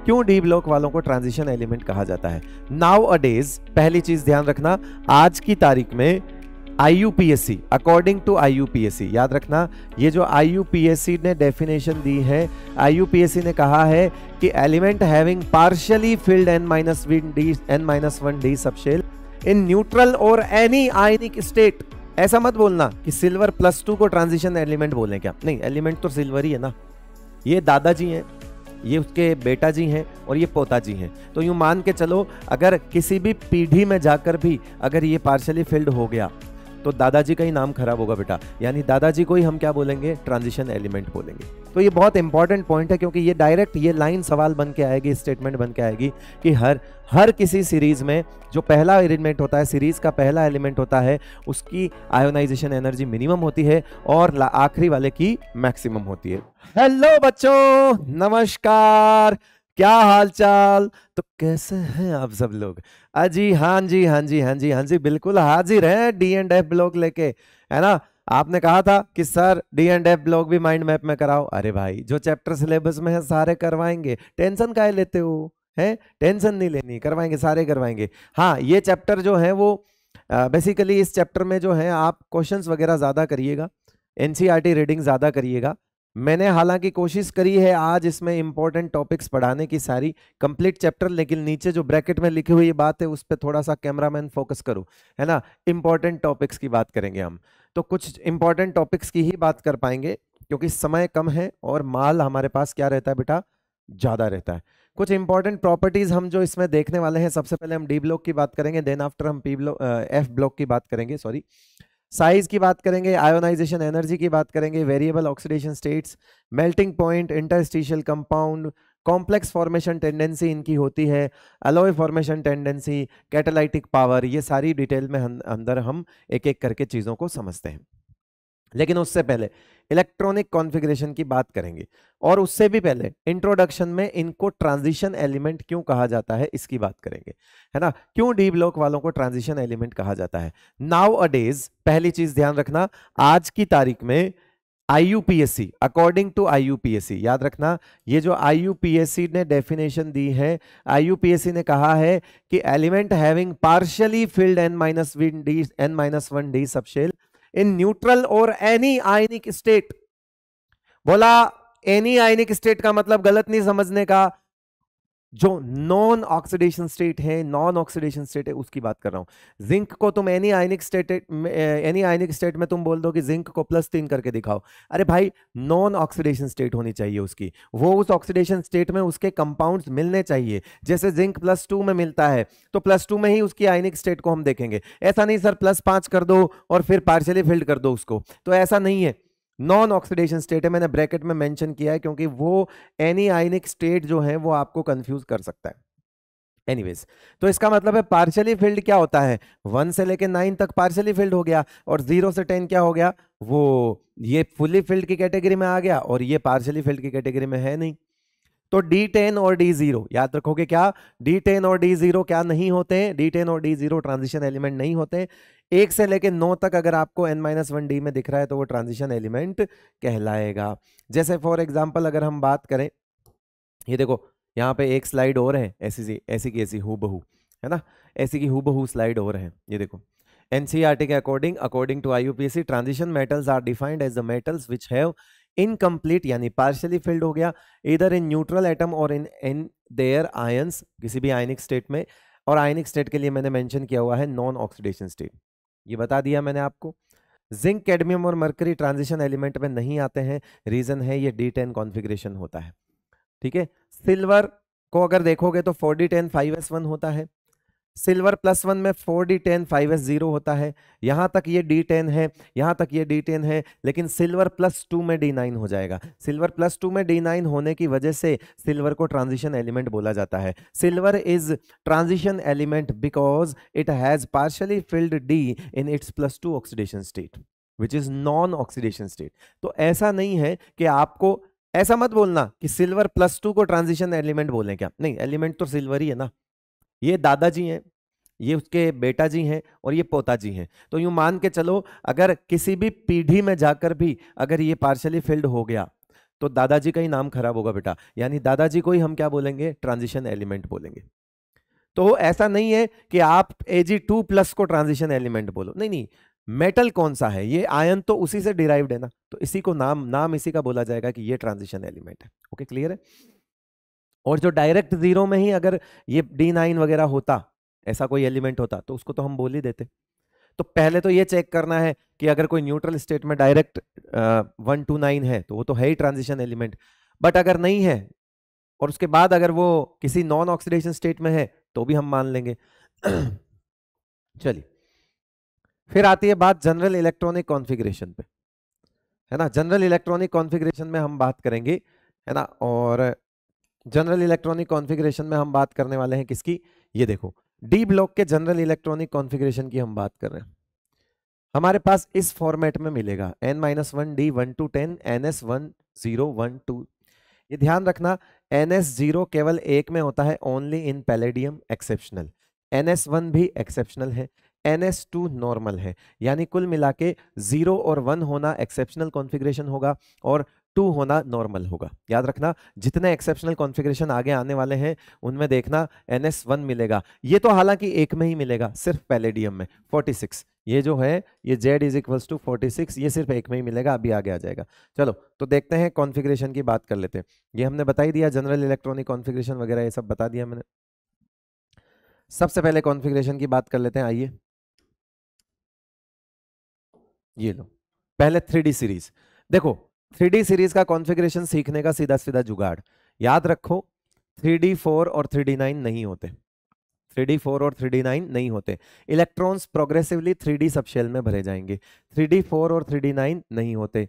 क्यों D block वालों को ट्रांजिशन एलिमेंट कहा जाता है? नाउ अ डेज, पहली चीज ध्यान रखना, आज की तारीख में IUPAC, अकॉर्डिंग टू IUPAC, याद रखना ये जो IUPAC ने डेफिनेशन दी है, IUPAC ने कहा है कि element having partially field n-1d subshell in neutral और एनी आयनिक स्टेट। ऐसा मत बोलना कि सिल्वर +2 को ट्रांजिशन एलिमेंट बोलें, क्या नहीं, एलिमेंट तो सिल्वर ही है ना। ये दादाजी हैं, ये उसके बेटा जी हैं और ये पोता जी हैं, तो यूं मान के चलो अगर किसी भी पीढ़ी में जाकर भी अगर ये पार्शियली फिल्ड हो गया तो दादाजी का ही नाम खराब होगा बेटा, यानी दादाजी को ही हम क्या बोलेंगे, ट्रांजिशन एलिमेंट बोलेंगे। तो ये बहुत इंपॉर्टेंट पॉइंट है क्योंकि ये डायरेक्ट ये लाइन सवाल बन के आएगी, स्टेटमेंट बन के आएगी कि हर किसी सीरीज में जो पहला एलिमेंट होता है, सीरीज का पहला एलिमेंट होता है, उसकी आयोनाइजेशन एनर्जी मिनिमम होती है और आखिरी वाले की मैक्सिमम होती है। हेलो बच्चों, नमस्कार, क्या हाल चाल, तो कैसे हैं आप सब लोग? अजी हाँ जी हाँ जी हाँ जी हाँ जी, बिल्कुल हाजिर हैं D&F ब्लॉक लेके, है ना। आपने कहा था कि सर D&F ब्लॉक भी माइंड मैप में कराओ। अरे भाई, जो चैप्टर सिलेबस में है सारे करवाएंगे, टेंशन काहे लेते हो, है टेंशन नहीं लेनी, करवाएंगे, सारे करवाएंगे। हाँ, ये चैप्टर जो है वो बेसिकली इस चैप्टर में जो है आप क्वेश्चंस वगैरह ज्यादा करिएगा, NCERT रीडिंग ज्यादा करिएगा। मैंने हालांकि कोशिश करी है आज इसमें इंपॉर्टेंट टॉपिक्स पढ़ाने की, सारी कंप्लीट चैप्टर, लेकिन नीचे जो ब्रैकेट में लिखी हुई बात है उस पर थोड़ा सा कैमरामैन फोकस करो, है ना। इंपॉर्टेंट टॉपिक्स की बात करेंगे हम, तो कुछ इंपॉर्टेंट टॉपिक्स की ही बात कर पाएंगे क्योंकि समय कम है और माल हमारे पास क्या रहता है बेटा, ज्यादा रहता है। कुछ इंपॉर्टेंट प्रॉपर्टीज हम जो इसमें देखने वाले हैं, सबसे पहले हम डी ब्लॉक की बात करेंगे, देन आफ्टर हम F ब्लॉक की बात करेंगे, सॉरी, साइज की बात करेंगे, आयोनाइजेशन एनर्जी की बात करेंगे, variable oxidation states, melting point, interstitial compound, complex formation tendency इनकी होती है, alloy formation tendency, catalytic power, ये सारी डिटेल में अंदर हम एक एक करके चीजों को समझते हैं। लेकिन उससे पहले इलेक्ट्रॉनिक कॉन्फ़िगरेशन की बात करेंगे और उससे भी पहले इंट्रोडक्शन में इनको ट्रांजिशन एलिमेंट क्यों कहा जाता है इसकी बात करेंगे, है ना। क्यों डी ब्लॉक वालों को ट्रांजिशन एलिमेंट कहा जाता है? नाउ अ डेज, पहली चीज ध्यान रखना, आज की तारीख में IUPAC, अकॉर्डिंग टू IUPAC, याद रखना ये जो IUPAC ने डेफिनेशन दी है, IUPAC ने कहा है कि element having partially field n-1d subshell in neutral और एनी आयनिक स्टेट। बोला एनी आयनिक स्टेट का मतलब गलत नहीं समझने का, जो नॉन ऑक्सीडेशन स्टेट है, नॉन ऑक्सीडेशन स्टेट है उसकी बात कर रहा हूं। जिंक को तुम एनी आयनिक स्टेट में तुम बोल दो कि जिंक को +3 करके दिखाओ, अरे भाई नॉन ऑक्सीडेशन स्टेट होनी चाहिए उसकी, वो उस ऑक्सीडेशन स्टेट में उसके कंपाउंड्स मिलने चाहिए। जैसे जिंक +2 में मिलता है तो +2 में ही उसकी आयनिक स्टेट को हम देखेंगे, ऐसा नहीं सर +5 कर दो और फिर पार्शियली फिल्ड कर दो उसको, तो ऐसा नहीं है। नॉन ऑक्सीडेशन स्टेट है, मैंने ब्रैकेट में मेंशन किया है क्योंकि वो एनी आयनिक स्टेट जो है वो आपको कंफ्यूज कर सकता है। एनीवेज, तो इसका मतलब है पार्शियली फिल्ड क्या होता है, 1 से लेके 9 तक पार्शियली फिल्ड हो गया, और 0 से 10 क्या हो गया, वो ये फुली फिल्ड की कैटेगरी में आ गया और ये पार्शियली फिल्ड की कैटेगरी में है नहीं। तो D10 और D0 याद रखोगे, क्या D10 और D0 क्या नहीं होते हैं, D10 और D0 ट्रांजिशन एलिमेंट नहीं होते। 1 से लेके 9 तक अगर आपको n-1d में दिख रहा है तो वो ट्रांजिशन एलिमेंट कहलाएगा। जैसे फॉर एग्जांपल अगर हम बात करें, ये देखो यहाँ पे एक स्लाइड और है, ऐसी की ऐसी हूबहू, है ना, ऐसी की हूबहू स्लाइड और है, ये देखो। NCERT के according to IUPAC, transition metals are defined as the metals which have incomplete, यानी पार्शियली फिल्ड हो गया, इधर इन न्यूट्रल एटम और इन देयर आयंस, किसी भी आयनिक स्टेट में, और आयनिक स्टेट के लिए मैंने मेंशन किया हुआ है नॉन ऑक्सीडेशन स्टेट, ये बता दिया मैंने आपको। जिंक, कैडमियम और मरकरी ट्रांजिशन एलिमेंट में नहीं आते हैं, रीजन है ये D10 कॉन्फ़िगरेशन होता है, ठीक है। सिल्वर को अगर देखोगे तो 4D10 5s1 होता है, सिल्वर +1 में 4D10 5s0 होता है, यहां तक ये D10 है, यहां तक ये D10 है, लेकिन सिल्वर +2 में D9 हो जाएगा। सिल्वर +2 में D9 होने की वजह से सिल्वर को ट्रांजिशन एलिमेंट बोला जाता है। Silver is transition element because it has partially field D in its +2 oxidation state which is non oxidation state. तो ऐसा नहीं है कि आपको, ऐसा मत बोलना कि सिल्वर +2 को ट्रांजिशन एलिमेंट बोलें, क्या नहीं, एलिमेंट तो सिल्वर ही है ना। ये दादाजी हैं, ये उसके बेटा जी हैं और ये पोता जी हैं, तो यूं मान के चलो अगर किसी भी पीढ़ी में जाकर भी अगर ये पार्शियली फिल्ड हो गया तो दादाजी का ही नाम खराब होगा बेटा, यानी दादाजी को ही हम क्या बोलेंगे, ट्रांजिशन एलिमेंट बोलेंगे। तो ऐसा नहीं है कि आप Ag2+ को ट्रांजिशन एलिमेंट बोलो, नहीं नहीं, मेटल कौन सा है, ये आयन तो उसी से डिराइव्ड है ना, तो इसी को नाम इसी का बोला जाएगा कि ये ट्रांजिशन एलिमेंट है। ओके, क्लियर है। और जो डायरेक्ट जीरो में ही अगर ये D9 वगैरह होता, ऐसा कोई एलिमेंट होता, तो उसको तो हम बोल ही देते। तो पहले तो ये चेक करना है कि अगर कोई न्यूट्रल स्टेट में डायरेक्ट 1 to 9 है तो वो तो है ही ट्रांजिशन एलिमेंट, बट अगर नहीं है और उसके बाद अगर वो किसी नॉन ऑक्सीडेशन स्टेट में है तो भी हम मान लेंगे। चलिए, फिर आती है बात जनरल इलेक्ट्रॉनिक कॉन्फ़िगरेशन पे, है ना। जनरल इलेक्ट्रॉनिक कॉन्फ़िगरेशन में हम बात करेंगे, है ना। और जनरल इलेक्ट्रॉनिक कॉन्फ़िगरेशन में हम बात करने वाले हैं किसकी, ये देखो डी ब्लॉक के जनरल इलेक्ट्रॉनिक कॉन्फ़िगरेशन की हम बात कर रहे हैं। हमारे पास इस फॉर्मेट में मिलेगा n-1 d 1 to 10 ns1 0 1 2। ये ध्यान रखना, ns0 केवल एक में होता है, only in palladium exceptional. ns1 भी एक्सेप्शनल है, ns2 नॉर्मल है, यानी कुल मिला के 0 और 1 होना एक्सेप्शनल कॉन्फ़िगरेशन होगा और 2 होना नॉर्मल होगा। याद रखना, जितने एक्सेप्शनल कॉन्फ़िगरेशन आगे आने वाले हैं उनमें देखना ns1 मिलेगा। ये तो हालांकि एक में ही मिलेगा, सिर्फ पैलेडियम में 46, ये जो है ये Z = 46, ये सिर्फ एक में ही मिलेगा, अभी आगे आ जाएगा। चलो तो देखते हैं, कॉन्फ़िगरेशन की बात कर लेते हैं। ये हमने बता ही दिया, जनरल इलेक्ट्रॉनिक कॉन्फ़िगरेशन वगैरह ये सब बता दिया मैंने। सबसे पहले कॉन्फ़िगरेशन की बात कर लेते हैं, आइए ये लो, पहले 3D सीरीज। देखो 3D सीरीज का कॉन्फ़िगरेशन सीखने का सीधा सीधा जुगाड़, याद रखो 3D 4 और 3D 9 नहीं होते, 3D 4 और 3D 9 नहीं होते। इलेक्ट्रॉन्स प्रोग्रेसिवली 3D सबशेल में भरे जाएंगे, 3D 4 और 3D 9 नहीं होते।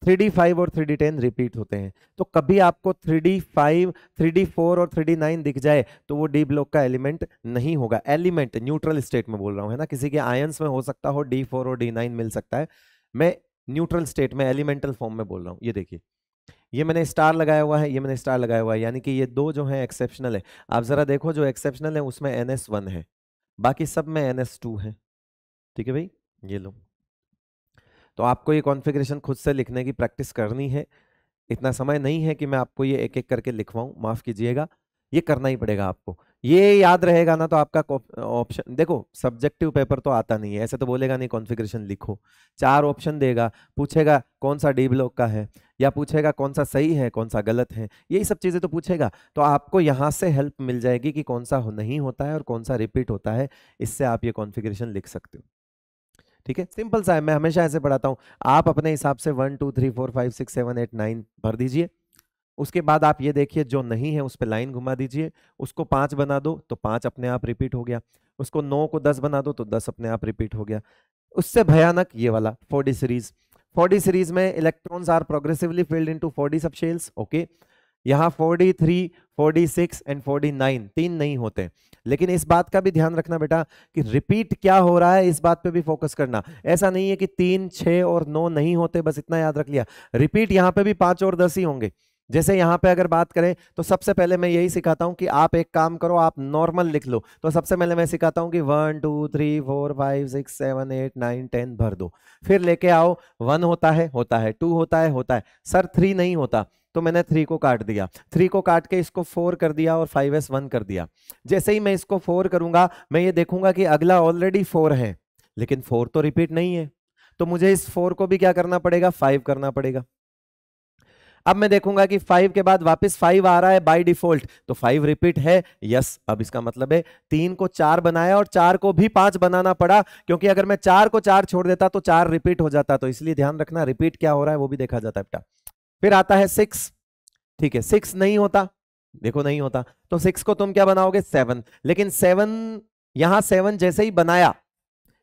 3D 5 और 3D 10 रिपीट होते हैं। तो कभी आपको 3D 5, 3D 4 और 3D 9 दिख जाए तो वो डी ब्लॉक का एलिमेंट नहीं होगा। एलिमेंट न्यूट्रल स्टेट में बोल रहा हूं, है ना, किसी के आयंस में हो सकता हो D4 और D9 मिल सकता है, मैं न्यूट्रल स्टेट में एलिमेंटल फॉर्म में बोल रहा हूं। ये देखिए, ये मैंने स्टार लगाया हुआ है, ये मैंने स्टार लगाया हुआ है, यानी कि ये दो जो है एक्सेप्शनल है। आप जरा देखो, जो एक्सेप्शनल है उसमें NS1 है, बाकी सब में NS2 है। ठीक है भाई, ये लो। तो आपको ये कॉन्फ़िगरेशन खुद से लिखने की प्रैक्टिस करनी है, इतना समय नहीं है कि मैं आपको ये एक एक करके लिखवाऊं, माफ कीजिएगा, ये करना ही पड़ेगा आपको। ये याद रहेगा ना तो आपका ऑप्शन, देखो सब्जेक्टिव पेपर तो आता नहीं है, ऐसे तो बोलेगा नहीं कॉन्फ़िगरेशन लिखो, 4 ऑप्शन देगा, पूछेगा कौन सा डी ब्लॉक का है, या पूछेगा कौन सा सही है कौन सा गलत है, यही सब चीजें तो पूछेगा। तो आपको यहाँ से हेल्प मिल जाएगी कि कौन सा नहीं होता है और कौन सा रिपीट होता है, इससे आप ये कॉन्फ़िगरेशन लिख सकते हो। ठीक है, सिंपल सा है, मैं हमेशा ऐसे पढ़ाता हूँ। आप अपने हिसाब से 1 2 3 4 5 6 7 8 9 भर दीजिए, उसके बाद आप ये देखिए जो नहीं है उस पर लाइन घुमा दीजिए, उसको 5 बना दो तो 5 अपने आप रिपीट हो गया, उसको 9 को 10 बना दो तो 10 अपने आप रिपीट हो गया। उससे भयानक ये वाला 4D सीरीज। 4D सीरीज में electrons are progressively filled into 4D subshells. Okay, यहाँ 4D3, 4D6 एंड 4D9 तीन नहीं होते, लेकिन इस बात का भी ध्यान रखना बेटा कि रिपीट क्या हो रहा है, इस बात पे भी फोकस करना। ऐसा नहीं है कि 3, 6 और 9 नहीं होते, बस इतना याद रख लिया। रिपीट यहाँ पे भी 5 और 10 ही होंगे। जैसे यहाँ पे अगर बात करें तो सबसे पहले मैं यही सिखाता हूं कि आप एक काम करो, आप नॉर्मल लिख लो। तो सबसे पहले मैं सिखाता हूं कि 1 2 3 4 5 6 7 8 9 10 भर दो, फिर लेके आओ 1 होता है 2 होता है सर 3 नहीं होता, तो मैंने 3 को काट दिया, 3 को काट के इसको 4 कर दिया और 5s1 कर दिया। जैसे ही मैं इसको 4 करूंगा मैं ये देखूंगा कि अगला ऑलरेडी 4 है, लेकिन 4 तो रिपीट नहीं है, तो मुझे इस 4 को भी क्या करना पड़ेगा, 5 करना पड़ेगा। अब मैं देखूंगा कि 5 के बाद वापस 5 आ रहा है बाय डिफॉल्ट, तो 5 रिपीट है, यस। अब इसका मतलब है 3 को 4 बनाया और 4 को भी 5 बनाना पड़ा, क्योंकि अगर मैं 4 को 4 छोड़ देता तो 4 रिपीट हो जाता, तो इसलिए ध्यान रखना रिपीट क्या हो रहा है वो भी देखा जाता है बेटा। फिर आता है 6, ठीक है, 6 नहीं होता, देखो नहीं होता, तो 6 को तुम क्या बनाओगे, 7, लेकिन 7 यहां 7 जैसे ही बनाया,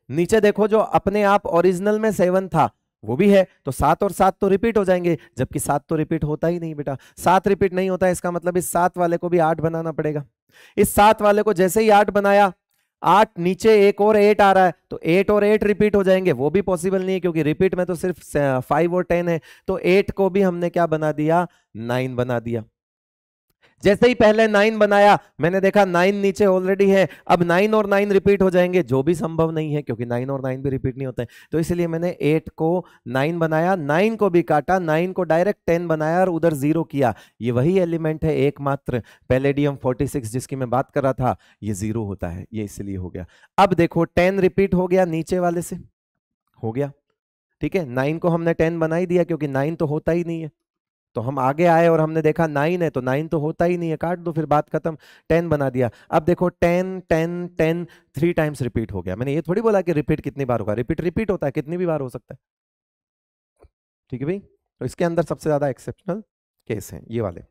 नीचे देखो जो अपने आप ओरिजिनल में 7 था वो भी है, तो 7 और 7 तो रिपीट हो जाएंगे, जबकि 7 तो रिपीट होता ही नहीं बेटा। 7 रिपीट नहीं होता है, इसका मतलब इस 7 वाले को भी 8 बनाना पड़ेगा। इस 7 वाले को जैसे ही 8 बनाया, 8 नीचे एक और 8 आ रहा है, तो 8 और 8 रिपीट हो जाएंगे, वो भी पॉसिबल नहीं है क्योंकि रिपीट में तो सिर्फ 5 और 10 है, तो 8 को भी हमने क्या बना दिया, 9 बना दिया। जैसे ही पहले 9 बनाया मैंने देखा 9 नीचे ऑलरेडी है, अब 9 और 9 रिपीट हो जाएंगे, जो भी संभव नहीं है क्योंकि 9 और 9 भी रिपीट नहीं होते हैं। तो इसलिए मैंने 8 को 9 बनाया, 9 को भी काटा, 9 को डायरेक्ट 10 बनाया और उधर 0 किया। ये वही एलिमेंट है एकमात्र पैलेडियम 46 जिसकी मैं बात कर रहा था, ये 0 होता है, ये इसलिए हो गया। अब देखो 10 रिपीट हो गया नीचे वाले से, हो गया, ठीक है। 9 को हमने 10 बना ही दिया क्योंकि 9 तो होता ही नहीं है, तो हम आगे आए और हमने देखा 9 है तो 9 तो होता ही नहीं है, काट दो, फिर बात खत्म, 10 बना दिया। अब देखो 10 10 10 3 टाइम्स रिपीट हो गया। मैंने ये थोड़ी बोला कि रिपीट कितनी बार होगा, रिपीट रिपीट होता है, कितनी भी बार हो सकता है, ठीक है भाई। तो इसके अंदर सबसे ज्यादा एक्सेप्शनल केस हैं ये वाले,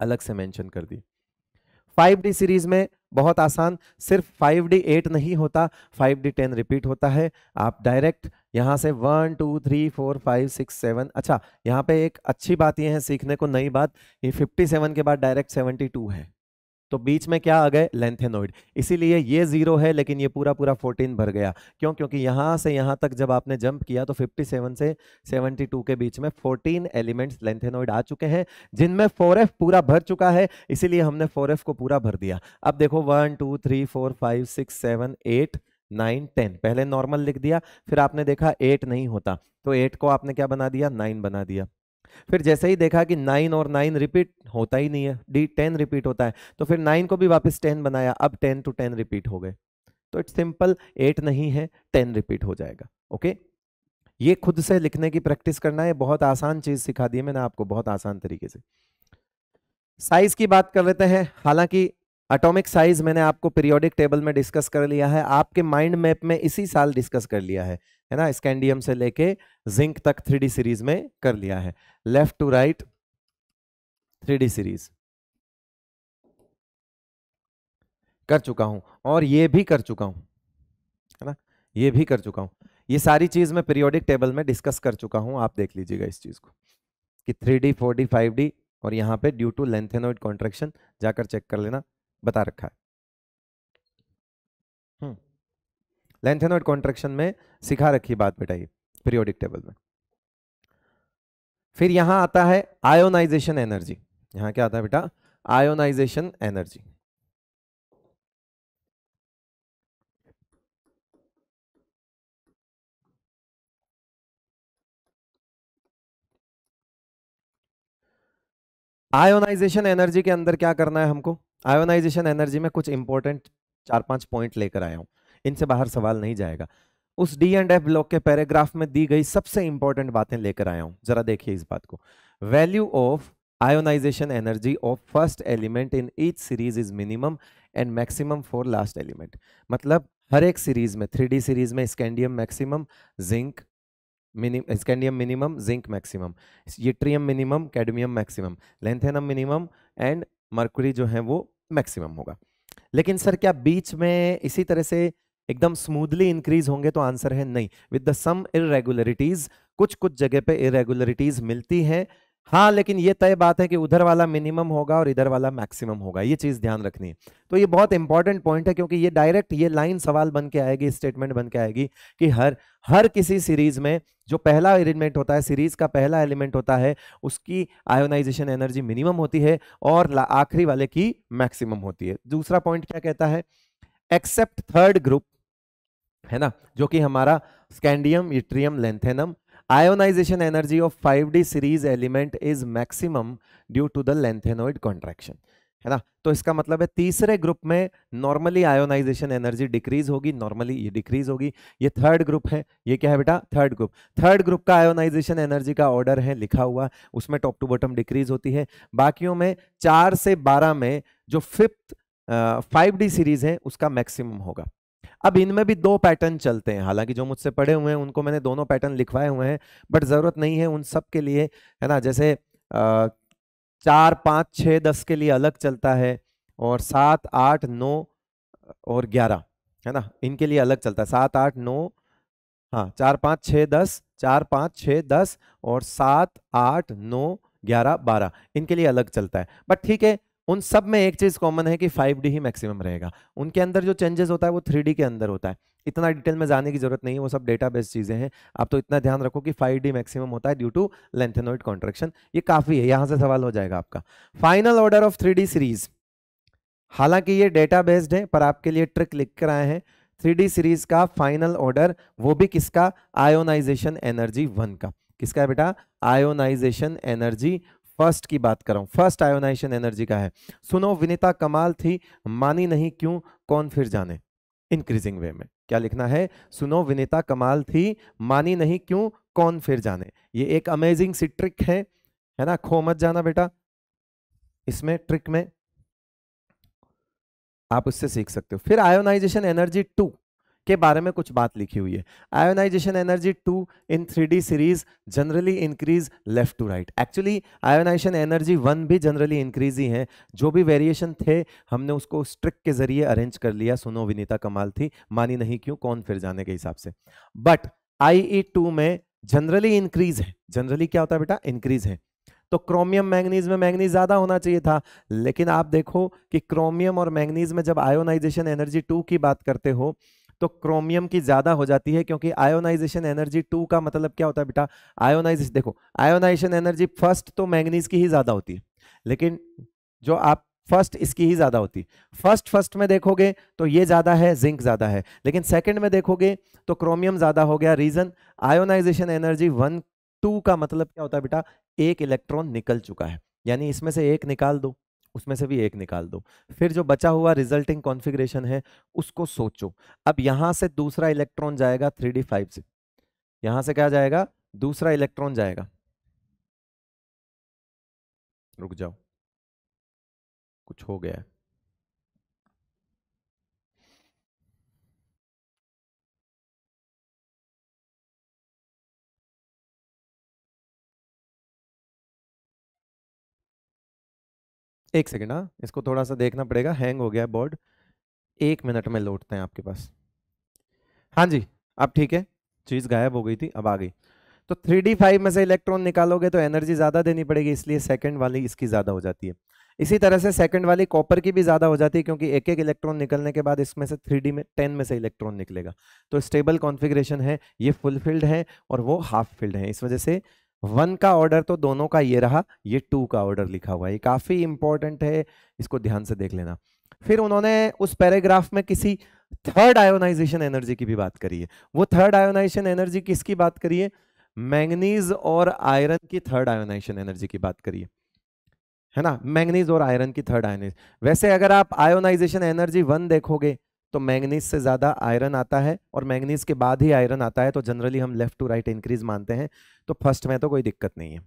अलग से मेंशन कर दी। 5D सीरीज में बहुत आसान, सिर्फ 5D 8 नहीं होता, 5D 10 रिपीट होता है। आप डायरेक्ट यहां से 1 2 3 4 5 6 7, अच्छा यहां पे एक अच्छी बात यह है सीखने को, नई बात, ये 57 के बाद डायरेक्ट 72 है, तो बीच में क्या आ गए, लेंथेनॉइड, इसीलिए ये 0 है लेकिन ये पूरा पूरा 14 भर गया। क्यों? क्योंकि यहां से यहां तक जब आपने जंप किया तो 57 से 72 के बीच में 14 एलिमेंट्स लेंथेनॉइड आ चुके हैं, जिनमें 4F पूरा भर चुका है, इसीलिए हमने 4F को पूरा भर दिया। अब देखो 1 2 3 4 5 6 7 8 9 10, पहले नॉर्मल लिख दिया, फिर आपने देखा 8 नहीं होता तो 8 को आपने क्या बना दिया, 9 बना दिया। फिर जैसे ही देखा कि 9 और 9 रिपीट होता ही नहीं है, डी 10 रिपीट होता है, तो फिर 9 को भी वापस 10 बनाया, अब 10 to 10 रिपीट हो गए। तो इट्स सिंपल, 8 नहीं है 10 रिपीट हो जाएगा। ओके, ये खुद से लिखने की प्रैक्टिस करना है, बहुत आसान चीज सिखा दी है मैंने आपको, बहुत आसान तरीके से। साइज की बात कर लेते हैं, हालांकि एटॉमिक साइज मैंने आपको पीरियोडिक टेबल में डिस्कस कर लिया है, आपके माइंड मैप में इसी साल डिस्कस कर लिया है ना, स्कैंडियम से लेके जिंक तक 3D सीरीज में कर लिया है, left to right 3D series कर चुका हूं, और ये भी कर चुका हूं, है ना, ये भी कर चुका हूं। ये सारी चीज मैं पीरियोडिक टेबल में डिस्कस कर चुका हूं, आप देख लीजिएगा इस चीज को कि 3D 4D 5D, और यहाँ पे ड्यू टू लेंथेनॉइड कॉन्ट्रैक्शन जाकर चेक कर लेना, बता रखा है। लेंथेनॉइड कॉन्ट्रैक्शन में सिखा रखी बात बेटा ये पीरियोडिक टेबल में। फिर यहां आता है आयोनाइजेशन एनर्जी, यहां क्या आता है बेटा, आयोनाइजेशन एनर्जी। आयोनाइजेशन एनर्जी के अंदर क्या करना है हमको, आयोनाइजेशन एनर्जी में कुछ इंपॉर्टेंट 4-5 पॉइंट लेकर आया हूं, इनसे बाहर सवाल नहीं जाएगा। उस डी एंड एफ ब्लॉक के पैराग्राफ में दी गई सबसे इंपॉर्टेंट बातें लेकर आया हूं, जरा देखिए इस बात को। Value of ionisation energy of first element in each series is minimum and maximum for last element. मतलब हर एक सीरीज में, 3D सीरीज में scandium maximum, zinc scandium minimum, zinc maximum, yttrium minimum, cadmium maximum, lanthanum minimum and mercury जो है वो maximum होगा। लेकिन सर क्या बीच में इसी तरह से एकदम स्मूथली इंक्रीज होंगे, तो आंसर है नहीं, विद द सम इरेगुलरिटीज, कुछ कुछ जगह पे इरेगुलरिटीज मिलती हैं, हाँ, लेकिन ये तय बात है कि उधर वाला मिनिमम होगा और इधर वाला मैक्सिमम होगा, ये चीज ध्यान रखनी है। तो ये बहुत इंपॉर्टेंट पॉइंट है, क्योंकि ये डायरेक्ट ये लाइन सवाल बन के आएगी, स्टेटमेंट बन के आएगी कि हर किसी सीरीज में जो पहला एलिमेंट होता है, सीरीज का पहला एलिमेंट होता है, उसकी आयोनाइजेशन एनर्जी मिनिमम होती है और आखिरी वाले की मैक्सिमम होती है। दूसरा पॉइंट क्या कहता है, एक्सेप्ट थर्ड ग्रुप, है ना, जो कि हमारा scandium, yttrium, lanthanum, ionisation energy of 5D series element is maximum due to the lanthanoid contraction, है ना। तो इसका मतलब है तीसरे ग्रुप में नॉर्मली आयोनाइजेशन एनर्जी डिक्रीज होगी, नॉर्मली ये डिक्रीज होगी। ये थर्ड ग्रुप है, ये क्या है बेटा, थर्ड ग्रुप। थर्ड ग्रुप का आयोनाइजेशन एनर्जी का ऑर्डर है लिखा हुआ, उसमें टॉप टू बॉटम डिक्रीज होती है। बाकियों में 4 से 12 में जो फिफ्थ 5D सीरीज है उसका मैक्सिमम होगा। अब इनमें भी 2 पैटर्न चलते हैं, हालांकि जो मुझसे पढ़े हुए हैं उनको मैंने दोनों पैटर्न लिखवाए हुए हैं, बट जरूरत नहीं है उन सब के लिए, है ना। जैसे 4 5 6 10 के लिए अलग चलता है, और 7 8 9 और 11, है ना, इनके लिए अलग चलता है। 7 8 9, हाँ, 4 5 6 10, 4 5 6 10 और 7 8 9 11 12, इनके लिए अलग चलता है। बट ठीक है, उन सब में एक चीज कॉमन है कि 5D ही मैक्सिमम रहेगा, उनके अंदर जो चेंजेस होता है वो 3D के अंदर होता है। इतना डिटेल में जाने की जरूरत नहीं है, वो सब डेटा बेस्ड चीजें हैं। आप तो इतना ध्यान रखो कि 5D मैक्सिमम होता है ड्यू टू लेंथेनोइड कॉन्ट्रैक्शन, ये काफी है, यहां से सवाल हो जाएगा आपका। Final order of 3D series, हालांकि ये डेटा बेस्ड है पर आपके लिए ट्रिक लिख कर आए हैं। 3D सीरीज का फाइनल ऑर्डर, वो भी किसका, आयोनाइजेशन एनर्जी 1 का। किसका है बेटा, आयोनाइजेशन एनर्जी फर्स्ट की बात कर रहा हूं, फर्स्ट आयोनाइजेशन एनर्जी का है। सुनो विनीता कमाल थी, मानी नहीं क्यों, कौन फिर जाने। इंक्रीजिंग वे में क्या लिखना है, सुनो विनीता कमाल थी, मानी नहीं क्यों, कौन फिर जाने। ये एक अमेजिंग सी ट्रिक है ना, खो मत जाना बेटा इसमें, ट्रिक में आप उससे सीख सकते हो। फिर आयोनाइजेशन एनर्जी 2 के बारे में कुछ बात लिखी हुई है। Ionisation energy 2 in 3D series generally increase left to right. Actually ionisation energy 1 भी जनरली इंक्रीज ही है, जो भी वेरिएशन थे हमने उसको स्ट्रिक के जरिए अरेंज कर लिया। सुनो विनीता कमाल थी, मानी नहीं क्यों, कौन फिर जाने के हिसाब से। बट IE2 में जनरली इंक्रीज है। जनरली क्या होता है बेटा, इंक्रीज है। तो क्रोमियम मैंगनीज में मैंगनीज ज्यादा होना चाहिए था, लेकिन आप देखो कि क्रोमियम और मैंगनीज में जब आयोनाइजेशन एनर्जी 2 की बात करते हो तो क्रोमियम की ज्यादा हो जाती है, क्योंकि आयोनाइजेशन एनर्जी 2 का मतलब क्या होता है बेटा, आयोनाइजेशन, देखो आयोनाइजेशन एनर्जी फर्स्ट तो मैंगनीज की ही ज्यादा होती है, लेकिन जो आप फर्स्ट इसकी ही ज्यादा होती है। फर्स्ट में देखोगे तो ये ज्यादा है, जिंक ज्यादा है, लेकिन सेकंड में देखोगे तो क्रोमियम ज्यादा हो गया। रीजन, आयोनाइजेशन एनर्जी 1 2 का मतलब क्या होता है बेटा, एक इलेक्ट्रॉन निकल चुका है, यानी इसमें से एक निकाल दो, उसमें से भी एक निकाल दो, फिर जो बचा हुआ रिजल्टिंग कॉन्फ़िगरेशन है उसको सोचो। अब यहां से दूसरा इलेक्ट्रॉन जाएगा 3D5 से, यहां से क्या जाएगा, दूसरा इलेक्ट्रॉन जाएगा, रुक जाओ कुछ हो गया है। एक सेकेंड, हाँ इसको थोड़ा सा देखना पड़ेगा, हैंग हो गया है बोर्ड, 1 मिनट में लौटते हैं आपके पास। हाँ जी, अब ठीक है, चीज गायब हो गई थी, अब आ गई। तो 3D5 में से इलेक्ट्रॉन निकालोगे तो एनर्जी ज्यादा देनी पड़ेगी, इसलिए सेकंड वाली इसकी ज्यादा हो जाती है। इसी तरह से सेकंड वाली कॉपर की भी ज्यादा हो जाती है, क्योंकि एक एक इलेक्ट्रॉन निकलने के बाद इसमें से 3D में 10 में से इलेक्ट्रॉन निकलेगा। तो स्टेबल कॉन्फ़िगरेशन है, ये फुलफिल्ड है और वो हाफ फिल्ड है, इस वजह से 1 का ऑर्डर तो दोनों का ये रहा, ये 2 का ऑर्डर लिखा हुआ है, ये काफी इंपॉर्टेंट है, इसको ध्यान से देख लेना। फिर उन्होंने उस पैराग्राफ में किसी थर्ड आयोनाइजेशन एनर्जी की भी बात करी है। वो थर्ड आयोनाइजेशन एनर्जी किसकी बात करी है, मैंगनीज और आयरन की थर्ड आयोनाइजेशन एनर्जी की बात करिए, है ना, मैंगनीज और आयरन की थर्ड आयोनाइजेशन। वैसे अगर आप आयोनाइजेशन एनर्जी 1 देखोगे तो मैंगनीज से ज्यादा आयरन आता है और मैंगनीज के बाद ही आयरन आता है, तो जनरली हम लेफ्ट टू राइट इंक्रीज मानते हैं। तो फर्स्ट में तो कोई दिक्कत नहीं है,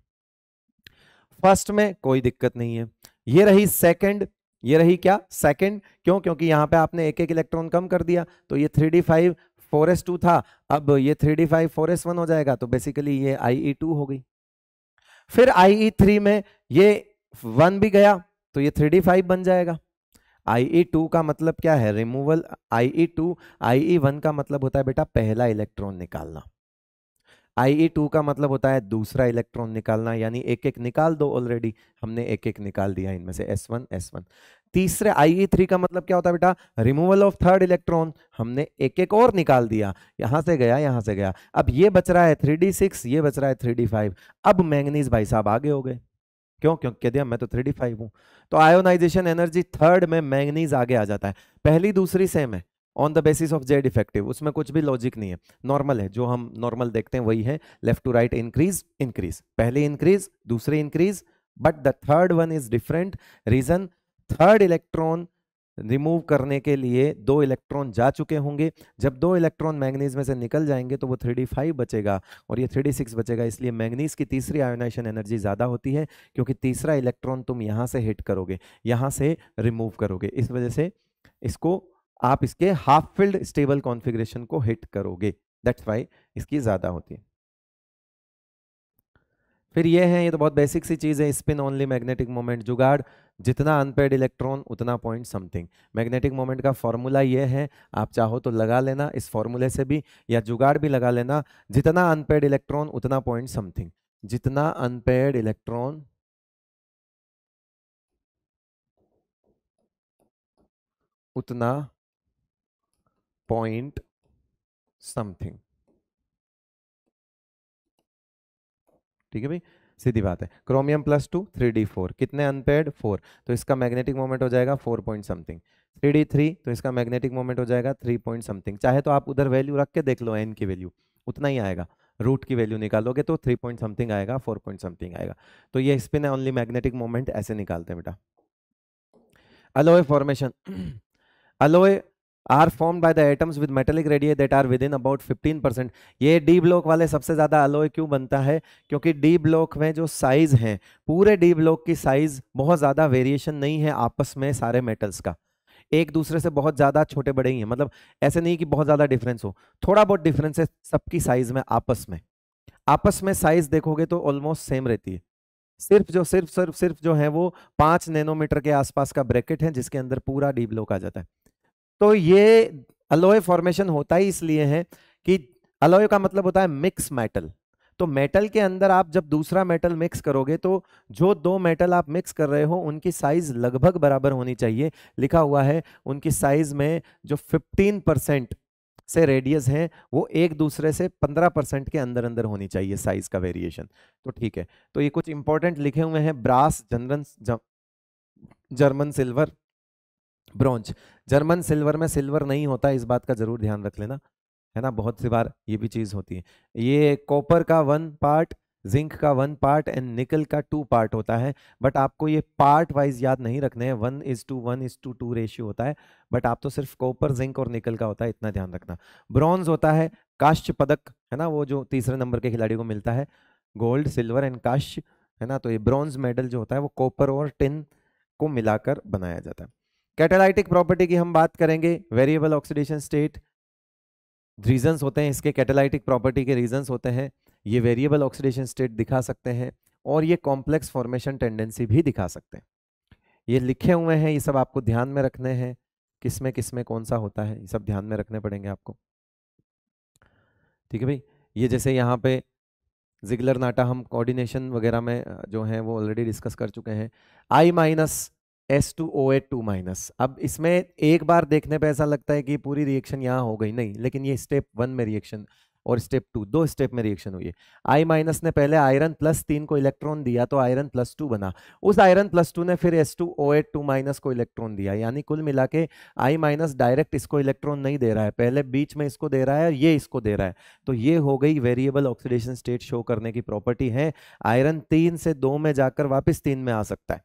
फर्स्ट में कोई दिक्कत नहीं है। ये रही सेकंड, ये रही क्या, सेकंड, क्यों, क्योंकि यहां पे आपने एक एक इलेक्ट्रॉन कम कर दिया, तो ये 3D5 4s2 था, अब ये 3D5 4s1 हो जाएगा, तो बेसिकली ये IE2 हो गई। फिर IE3 में ये 1 भी गया तो ये 3D5 बन जाएगा। IE2 का मतलब क्या है, रिमूवल। IE2, IE1 का मतलब होता है बेटा पहला इलेक्ट्रॉन निकालना, IE2 का मतलब होता है दूसरा इलेक्ट्रॉन निकालना, यानी एक एक निकाल दो, ऑलरेडी हमने एक एक निकाल दिया इनमें से, S1 S1। तीसरे IE3 का मतलब क्या होता है बेटा, रिमूवल ऑफ थर्ड इलेक्ट्रॉन, हमने एक एक और निकाल दिया, यहां से गया यहां से गया, अब ये बच रहा है 3D6, ये बच रहा है 3D5। अब मैंगनीज भाई साहब आगे हो गए, क्यों, क्योंकि कह दिया मैं तो 3D5 हूं, तो आयोनाइजेशन एनर्जी थर्ड में मैंगनीज आगे आ जाता है। पहली दूसरी सेम है on the basis of Z effective, उसमें कुछ भी लॉजिक नहीं है, नॉर्मल है, जो हम नॉर्मल देखते हैं वही है, left to right increase increase, पहले इंक्रीज दूसरे increase, but the third one is different. Reason, third electron remove करने के लिए 2 इलेक्ट्रॉन जा चुके होंगे, जब 2 इलेक्ट्रॉन मैंगनीज में से निकल जाएंगे तो वो 3D5 बचेगा और ये 3D6 बचेगा, इसलिए मैंगनीज की तीसरी आयोनाइजेशन एनर्जी ज्यादा होती है, क्योंकि तीसरा इलेक्ट्रॉन तुम यहां से हिट करोगे, यहां से रिमूव करोगे, इस वजह से इसको आप इसके हाफ फिल्ड स्टेबल कॉन्फ़िगरेशन को हिट करोगे, दैट्स व्हाई इसकी ज्यादा होती है। फिर ये है, ये तो बहुत बेसिक सी चीज है, स्पिन ओनली मैग्नेटिक मोमेंट जुगाड़, जितना अनपेड इलेक्ट्रॉन उतना पॉइंट समथिंग। मैग्नेटिक मोमेंट का फॉर्मूला ये है, आप चाहो तो लगा लेना इस फॉर्मूले से भी, या जुगाड़ भी लगा लेना, जितना अनपेड इलेक्ट्रॉन उतना पॉइंट समथिंग, जितना अनपेड इलेक्ट्रॉन उतना पॉइंट समथिंग। ठीक है भाई, सीधी बात है। क्रोमियम +2 3d4, कितने अनपेयर्ड 4, तो इसका मैग्नेटिक मोमेंट हो जाएगा 4 पॉइंट समथिंग। 3d3 तो इसका मैग्नेटिक मोमेंट हो जाएगा 3 पॉइंट समथिंग। चाहे तो आप उधर वैल्यू रख के देख लो, एन की वैल्यू उतना ही आएगा, रूट की वैल्यू निकालोगे तो 3 पॉइंट समथिंग आएगा, 4 पॉइंट समथिंग आएगा। तो ये स्पिन ओनली मैग्नेटिक मोमेंट ऐसे निकालते हैं बेटा। alloy formation alloy are formed by the atoms with metallic radii that are within about 15%। ये डी ब्लॉक वाले सबसे ज्यादा alloy क्यों बनता है? क्योंकि डी ब्लॉक में जो साइज है, पूरे डी ब्लॉक की साइज बहुत ज्यादा वेरिएशन नहीं है आपस में, सारे मेटल्स का एक दूसरे से बहुत ज्यादा छोटे बड़े ही हैं, मतलब ऐसे नहीं कि बहुत ज्यादा डिफरेंस हो, थोड़ा बहुत डिफरेंस है सबकी साइज में, आपस में साइज देखोगे तो ऑलमोस्ट सेम रहती है। सिर्फ जो है वो 5 नैनोमीटर के आसपास का ब्रैकेट है जिसके अंदर पूरा डी ब्लॉक आ जाता है। तो ये अलॉय फॉर्मेशन होता ही इसलिए है कि अलॉय का मतलब होता है मिक्स मेटल। तो मेटल के अंदर आप जब दूसरा मेटल मिक्स करोगे तो जो दो मेटल आप मिक्स कर रहे हो उनकी साइज लगभग बराबर होनी चाहिए। लिखा हुआ है उनकी साइज में जो 15% से रेडियस है वो एक दूसरे से 15% के अंदर अंदर होनी चाहिए साइज का वेरिएशन। तो ठीक है, तो ये कुछ इंपॉर्टेंट लिखे हुए हैं, brass, German silver, bronze. German silver में सिल्वर नहीं होता, इस बात का जरूर ध्यान रख लेना, है ना, बहुत सी बार ये भी चीज होती है। ये कॉपर का 1 पार्ट, जिंक का 1 पार्ट एंड निकल का 2 पार्ट होता है, बट आपको ये पार्ट वाइज याद नहीं रखने हैं, 1:1:2 रेशियो होता है, बट आप तो सिर्फ कॉपर, जिंक और निकल का होता है, इतना ध्यान रखना। ब्रॉन्ज होता है कांस्य पदक, है ना, वो जो तीसरे नंबर के खिलाड़ी को मिलता है, गोल्ड, सिल्वर एंड कांस्य, है ना। तो ये ब्रॉन्ज मेडल जो होता है वो कॉपर और टिन को मिलाकर बनाया जाता है। कैटालाइटिक प्रॉपर्टी की हम बात करेंगे, वेरिएबल ऑक्सीडेशन स्टेट, रीजंस होते हैं इसके, कैटालाइटिक प्रॉपर्टी के रीजंस होते हैं, ये वेरिएबल ऑक्सीडेशन स्टेट दिखा सकते हैं और ये कॉम्प्लेक्स फॉर्मेशन टेंडेंसी भी दिखा सकते हैं। ये लिखे हुए हैं, ये सब आपको ध्यान में रखने हैं, किसमें कौन सा होता है, ये सब ध्यान में रखने पड़ेंगे आपको। ठीक है भाई, ये जैसे यहाँ पे जिगलर नाटा हम कोऑर्डिनेशन वगैरह में जो है वो ऑलरेडी डिस्कस कर चुके हैं। I-S2OH2-। अब इसमें एक बार देखने पे ऐसा लगता है कि पूरी रिएक्शन यहाँ हो गई, नहीं, लेकिन ये स्टेप 1 में रिएक्शन और स्टेप 2, दो स्टेप में रिएक्शन हुई है। I- ने पहले आयरन +3 को इलेक्ट्रॉन दिया तो आयरन +2 बना, उस आयरन +2 ने फिर S2OH2- को इलेक्ट्रॉन दिया, यानी कुल मिला के I- डायरेक्ट इसको इलेक्ट्रॉन नहीं दे रहा है, पहले बीच में इसको दे रहा है और ये इसको दे रहा है। तो ये हो गई वेरिएबल ऑक्सीडेशन स्टेट शो करने की प्रॉपर्टी है। आयरन 3 से 2 में जाकर वापस 3 में आ सकता है,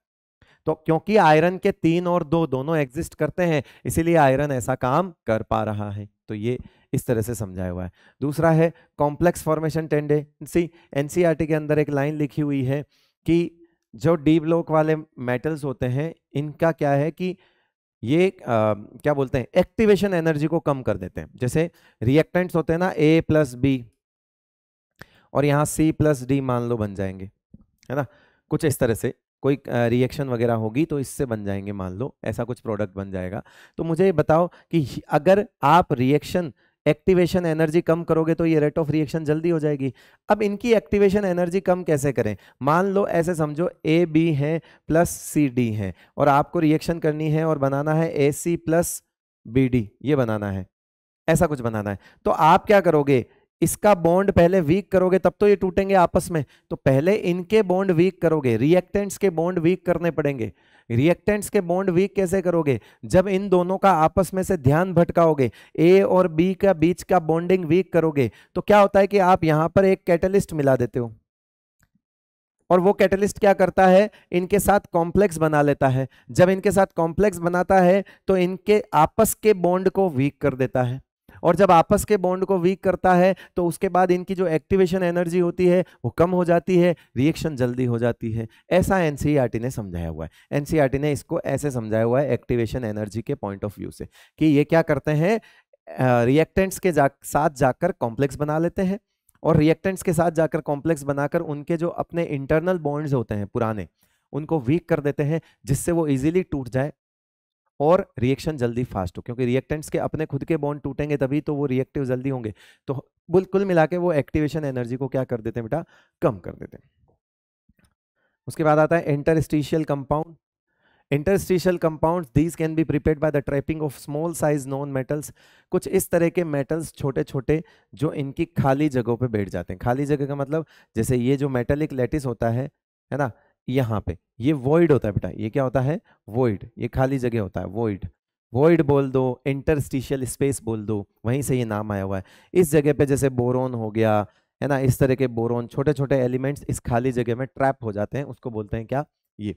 तो क्योंकि आयरन के 3 और 2 दोनों एग्जिस्ट करते हैं इसीलिए आयरन ऐसा काम कर पा रहा है। तो ये इस तरह से समझाया हुआ है। दूसरा है कॉम्प्लेक्स फॉर्मेशन टेंडेंसी। एनसीईआरटी के अंदर एक लाइन लिखी हुई है कि जो डी ब्लॉक वाले मेटल्स होते हैं इनका क्या है कि ये क्या बोलते हैं, एक्टिवेशन एनर्जी को कम कर देते हैं। जैसे रिएक्टेंट्स होते हैं ना, A+B और यहाँ C+D मान लो बन जाएंगे, है ना, कुछ इस तरह से कोई रिएक्शन वगैरह होगी तो इससे बन जाएंगे, मान लो ऐसा कुछ प्रोडक्ट बन जाएगा। तो मुझे बताओ कि अगर आप रिएक्शन एक्टिवेशन एनर्जी कम करोगे तो ये रेट ऑफ रिएक्शन जल्दी हो जाएगी। अब इनकी एक्टिवेशन एनर्जी कम कैसे करें? मान लो ऐसे समझो AB है प्लस CD है और आपको रिएक्शन करनी है और बनाना है AC+BD, ये बनाना है, ऐसा कुछ बनाना है। तो आप क्या करोगे, इसका बॉन्ड पहले वीक करोगे तब तो ये टूटेंगे आपस में, तो पहले इनके बॉन्ड वीक करोगे, रिएक्टेंट्स के बॉन्ड वीक करने पड़ेंगे। रिएक्टेंट्स के बॉन्ड वीक कैसे करोगे? जब इन दोनों का आपस में से ध्यान भटकाओगे, ए और बी का बीच का बॉन्डिंग वीक करोगे, तो क्या होता है कि आप यहां पर एक कैटलिस्ट मिला देते हो और वो कैटलिस्ट क्या करता है, इनके साथ कॉम्प्लेक्स बना लेता है। जब इनके साथ कॉम्प्लेक्स बनाता है तो इनके आपस के बॉन्ड को वीक कर देता है, और जब आपस के बॉन्ड को वीक करता है तो उसके बाद इनकी जो एक्टिवेशन एनर्जी होती है वो कम हो जाती है, रिएक्शन जल्दी हो जाती है। ऐसा एनसीईआरटी ने समझाया हुआ है। एनसीईआरटी ने इसको ऐसे समझाया हुआ है एक्टिवेशन एनर्जी के पॉइंट ऑफ व्यू से, कि ये क्या करते हैं, रिएक्टेंट्स के साथ जाकर कॉम्प्लेक्स बना लेते हैं और रिएक्टेंट्स के साथ जाकर कॉम्प्लेक्स बनाकर उनके जो अपने इंटरनल बॉन्ड्स होते हैं पुराने, उनको वीक कर देते हैं जिससे वो इजीली टूट जाए और रिएक्शन जल्दी फास्ट हो, क्योंकि रिएक्टेंट्स के अपने खुद के बॉन्ड टूटेंगे तभी तो वो रिएक्टिव जल्दी होंगे। तो कुल मिला के वो एक्टिवेशन एनर्जी को क्या कर देते हैं बेटा, कम कर देते हैं। उसके बाद आता है interstitial compound. Interstitial compounds these can be prepared by the trapping of small size non metals. कुछ इस तरह के मेटल्स छोटे छोटे जो इनकी खाली जगहों पे बैठ जाते हैं। खाली जगह का मतलब जैसे ये जो मेटेलिक लैटिस होता है ना, यहाँ पे ये वॉइड होता है बेटा, ये क्या होता है, वॉइड, ये खाली जगह होता है, वॉइड, वॉइड बोल दो, इंटरस्टिशियल स्पेस बोल दो, वहीं से ये नाम आया हुआ है। इस जगह पे जैसे बोरोन हो गया है ना, इस तरह के बोरोन छोटे छोटे एलिमेंट्स इस खाली जगह में ट्रैप हो जाते हैं, उसको बोलते हैं क्या, ये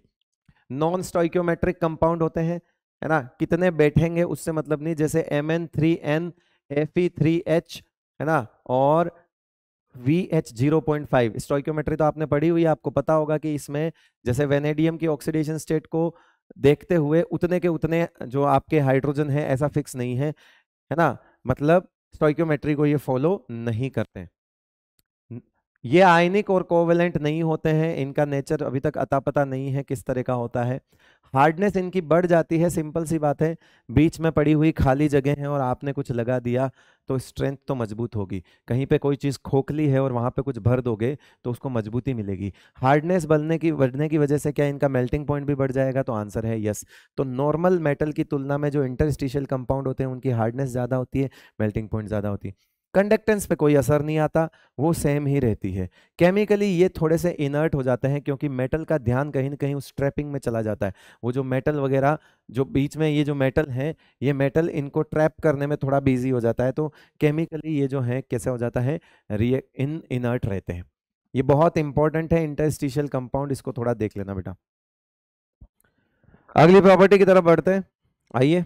नॉन स्टोइकियोमेट्रिक कंपाउंड होते हैं, है ना, कितने बैठेंगे उससे मतलब नहीं, जैसे Mn3n Fe3H है ना, और VH0.5 स्टोइकियोमेट्री तो आपने पढ़ी हुई है, आपको पता होगा कि इसमें जैसे वेनेडियम की ऑक्सीडेशन स्टेट को देखते हुए उतने के उतने जो आपके हाइड्रोजन है ऐसा फिक्स नहीं है ना, मतलब स्टोइकियोमेट्री को ये फॉलो नहीं करते। ये आयनिक और कोवेलेंट नहीं होते हैं, इनका नेचर अभी तक अता पता नहीं है किस तरह का होता है। हार्डनेस इनकी बढ़ जाती है, सिंपल सी बात है, बीच में पड़ी हुई खाली जगह है और आपने कुछ लगा दिया तो स्ट्रेंथ तो मजबूत होगी। कहीं पे कोई चीज़ खोखली है और वहां पे कुछ भर दोगे तो उसको मजबूती मिलेगी। हार्डनेस बढ़ने की वजह से क्या इनका मेल्टिंग पॉइंट भी बढ़ जाएगा, तो आंसर है यस। तो नॉर्मल मेटल की तुलना में जो इंटरस्टिशियल कंपाउंड होते हैं उनकी हार्डनेस ज़्यादा होती है, मेल्टिंग पॉइंट ज़्यादा होती है। कंडक्टेंस पे कोई असर नहीं आता, वो सेम ही रहती है। केमिकली ये थोड़े से इनर्ट हो जाते हैं क्योंकि मेटल का ध्यान कहीं ना कहीं उस ट्रैपिंग में चला जाता है। वो जो मेटल वगैरह जो बीच में ये जो मेटल है, ये मेटल इनको ट्रैप करने में थोड़ा बिजी हो जाता है, तो केमिकली ये जो है कैसे हो जाता है, इनर्ट रहते हैं। ये बहुत इंपॉर्टेंट है इंटरस्टिशियल कंपाउंड, इसको थोड़ा देख लेना बेटा। अगली प्रॉपर्टी की तरफ बढ़ते हैं, आइए।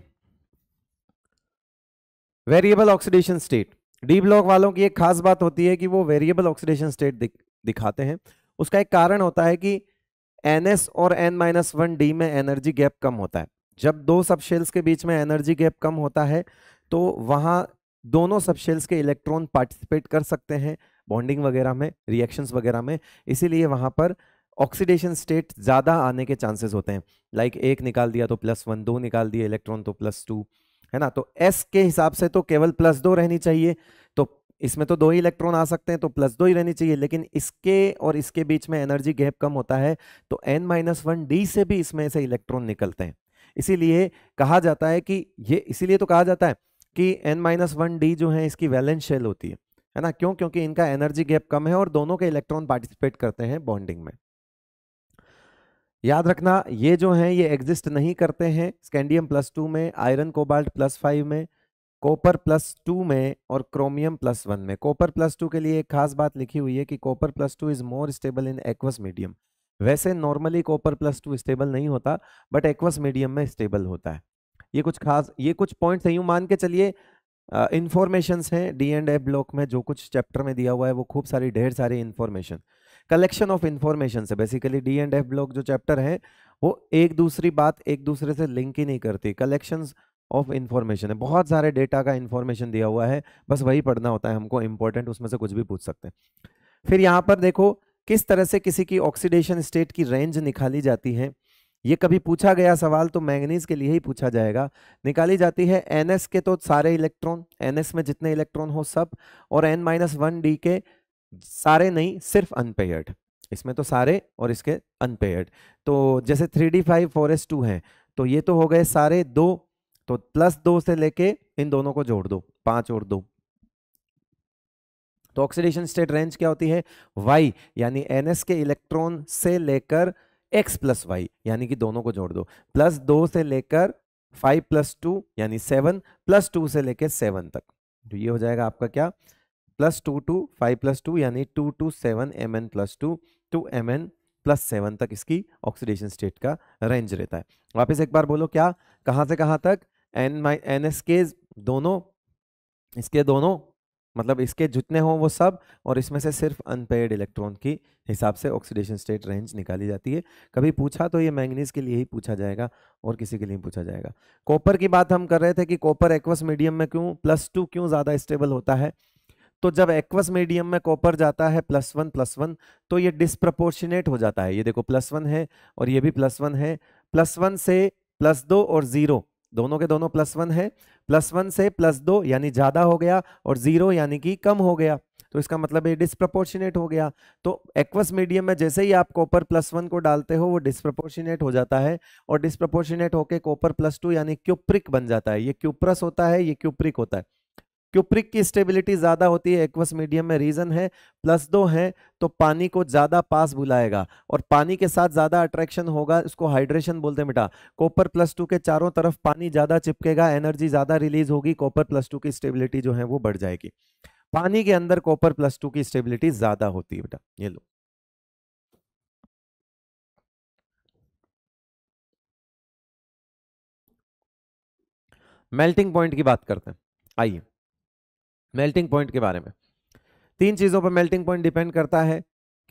Variable oxidation state, D block वालों की एक खास बात होती है कि वो वेरिएबल ऑक्सीडेशन स्टेट दिखाते हैं। उसका एक कारण होता है कि NS और N-1D में एनर्जी गैप कम होता है। जब दो सबशेल्स के बीच में एनर्जी गैप कम होता है तो वहां दोनों सबशेल्स के इलेक्ट्रॉन पार्टिसिपेट कर सकते हैं बॉन्डिंग वगैरह में, रिएक्शंस वगैरह में, इसीलिए वहां पर ऑक्सीडेशन स्टेट ज्यादा आने के चांसेस होते हैं। लाइक एक निकाल दिया तो +1, दो निकाल दिए इलेक्ट्रॉन तो +2, है ना। तो S के हिसाब से तो केवल +2 रहनी चाहिए, तो इसमें तो 2 ही इलेक्ट्रॉन आ सकते हैं तो +2 ही रहनी चाहिए, लेकिन इसके और इसके बीच में एनर्जी गैप कम होता है तो N-1D से भी इसमें से इलेक्ट्रॉन निकलते हैं। इसीलिए कहा जाता है कि इसीलिए तो कहा जाता है कि N-1D जो है इसकी वैलेंस शेल होती है ना, क्यों, क्योंकि इनका एनर्जी गैप कम है और दोनों के इलेक्ट्रॉन पार्टिसिपेट करते हैं बॉन्डिंग में। याद रखना ये जो है ये एग्जिस्ट नहीं करते हैं स्कैंडियम +2 में, आयरन कोबाल्ट +5 में, कॉपर +2 में और क्रोमियम +1 में। कॉपर +2 के लिए एक खास बात लिखी हुई है कि copper +2 is more stable in aqueous medium. वैसे नॉर्मली कॉपर +2 स्टेबल नहीं होता, बट एक्वस मीडियम में स्टेबल होता है। ये कुछ पॉइंट्स यूं मान के चलिए, इंफॉर्मेशंस हैं D&F ब्लॉक में, जो कुछ चैप्टर में दिया हुआ है वो खूब सारी ढेर सारी इंफॉर्मेशन, कलेक्शन ऑफ इंफॉर्मेशन है। बेसिकली D&F ब्लॉक जो चैप्टर है वो एक दूसरे से लिंक ही नहीं करती, कलेक्शंस ऑफ इंफॉर्मेशन है, बहुत सारे डेटा का इंफॉर्मेशन दिया हुआ है, बस वही पढ़ना होता है हमको, इंपॉर्टेंट, उसमें से कुछ भी पूछ सकते हैं। फिर यहाँ पर देखो किस तरह से किसी की ऑक्सीडेशन स्टेट की रेंज निकाली जाती है। ये कभी पूछा गया सवाल तो मैंगनीज के लिए ही पूछा जाएगा। निकाली जाती है NS के तो सारे इलेक्ट्रॉन, NS में जितने इलेक्ट्रॉन हो सब, और N-1D के सारे नहीं, सिर्फ अनपेयर्ड। इसमें तो सारे और इसके अनपेयर्ड। तो जैसे 3D5 4s2 है तो ये तो हो गए सारे 2, तो +2 से लेके इन दोनों को जोड़ दो, 5 और 2, तो ऑक्सीडेशन स्टेट रेंज क्या होती है, Y, यानी NS के इलेक्ट्रॉन से लेकर X + Y, यानी कि दोनों को जोड़ दो, +2 से लेकर 5 + 2 यानी 7, +2 से लेकर 7 तक, तो ये हो जाएगा आपका क्या, +2 to 5 + 2 यानी 2 to 7 Mn+2 to Mn+7 तक इसकी ऑक्सीडेशन स्टेट का रेंज रहता है। वापस एक बार बोलो, क्या, कहां से कहां तक, NS के दोनों, इसके दोनों, मतलब इसके जितने हो वो सब, और इसमें से सिर्फ अनपेयर्ड इलेक्ट्रॉन की हिसाब से ऑक्सीडेशन स्टेट रेंज निकाली जाती है। कभी पूछा तो ये मैंगनीज के लिए ही पूछा जाएगा और किसी के लिए पूछा जाएगा। कॉपर की बात हम कर रहे थे कि कॉपर एक्वस मीडियम में क्यों +2 क्यों ज्यादा स्टेबल होता है, तो जब एक्वस मीडियम में कॉपर जाता है +1 तो ये डिस्प्रपोर्शनेट हो जाता है। ये देखो +1 है और ये भी +1 है, +1 से +2 और 0 दोनों के दोनों +1 है, +1 से +2 यानी ज्यादा हो गया और 0 यानी कि कम हो गया। तो इसका मतलब ये डिस्प्रपोर्शनेट हो गया। तो एक्वस मीडियम में जैसे ही आप कॉपर +1 को डालते हो वो डिस्प्रपोर्शनेट हो जाता है, और डिस्प्रपोर्शनेट होके कॉपर +2 यानी क्यूप्रिक बन जाता है। ये क्यूप्रस होता है, ये क्यूप्रिक होता है। क्यूप्रिक की स्टेबिलिटी ज्यादा होती है एक्वस मीडियम में, रीजन है +2 है तो पानी को ज्यादा पास बुलाएगा, और पानी के साथ ज्यादा अट्रैक्शन होगा, इसको हाइड्रेशन बोलते हैं बेटा। कॉपर +2 के चारों तरफ पानी ज्यादा चिपकेगा, एनर्जी ज्यादा रिलीज होगी, कॉपर +2 की स्टेबिलिटी जो है वो बढ़ जाएगी। पानी के अंदर कॉपर +2 की स्टेबिलिटी ज्यादा होती है बेटा। ये लो, मेल्टिंग पॉइंट की बात करते हैं। आइए मेल्टिंग पॉइंट के बारे में। तीन चीजों पर मेल्टिंग पॉइंट डिपेंड करता है,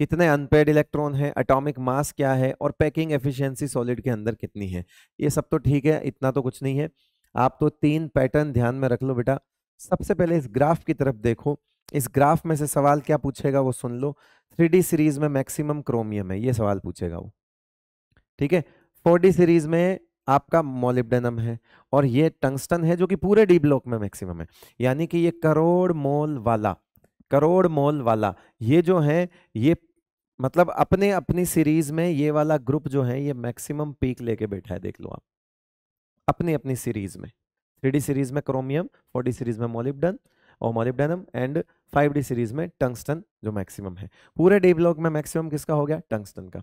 कितने अनपेड इलेक्ट्रॉन है, एटॉमिक मास क्या है, और पैकिंग एफिशिएंसी सॉलिड के अंदर कितनी है। ये सब तो ठीक है, इतना तो कुछ नहीं है। आप तो तीन पैटर्न ध्यान में रख लो बेटा। सबसे पहले इस ग्राफ की तरफ देखो, इस ग्राफ में से सवाल क्या पूछेगा वो सुन लो। 3D सीरीज में मैक्सिमम क्रोमियम है, ये सवाल पूछेगा वो, ठीक है। 4D सीरीज में आपका मोलिब्डेनम है, और ये टंगस्टन है जो कि पूरे डी ब्लॉक में मैक्सिमम है, यानी कि ये करोड़ मोल वाला ये जो है, ये मतलब अपने अपनी सीरीज में ये वाला ग्रुप जो है ये मैक्सिमम पीक लेके बैठा है, देख लो आप अपनी अपनी सीरीज में। 3D सीरीज में क्रोमियम, 4D सीरीज में मोलिब्डेन और मोलिब्डेनम, एंड 5D सीरीज में टंगस्टन जो मैक्सिमम है। पूरे डी ब्लॉक में मैक्सिमम किसका हो गया? टंगस्टन का।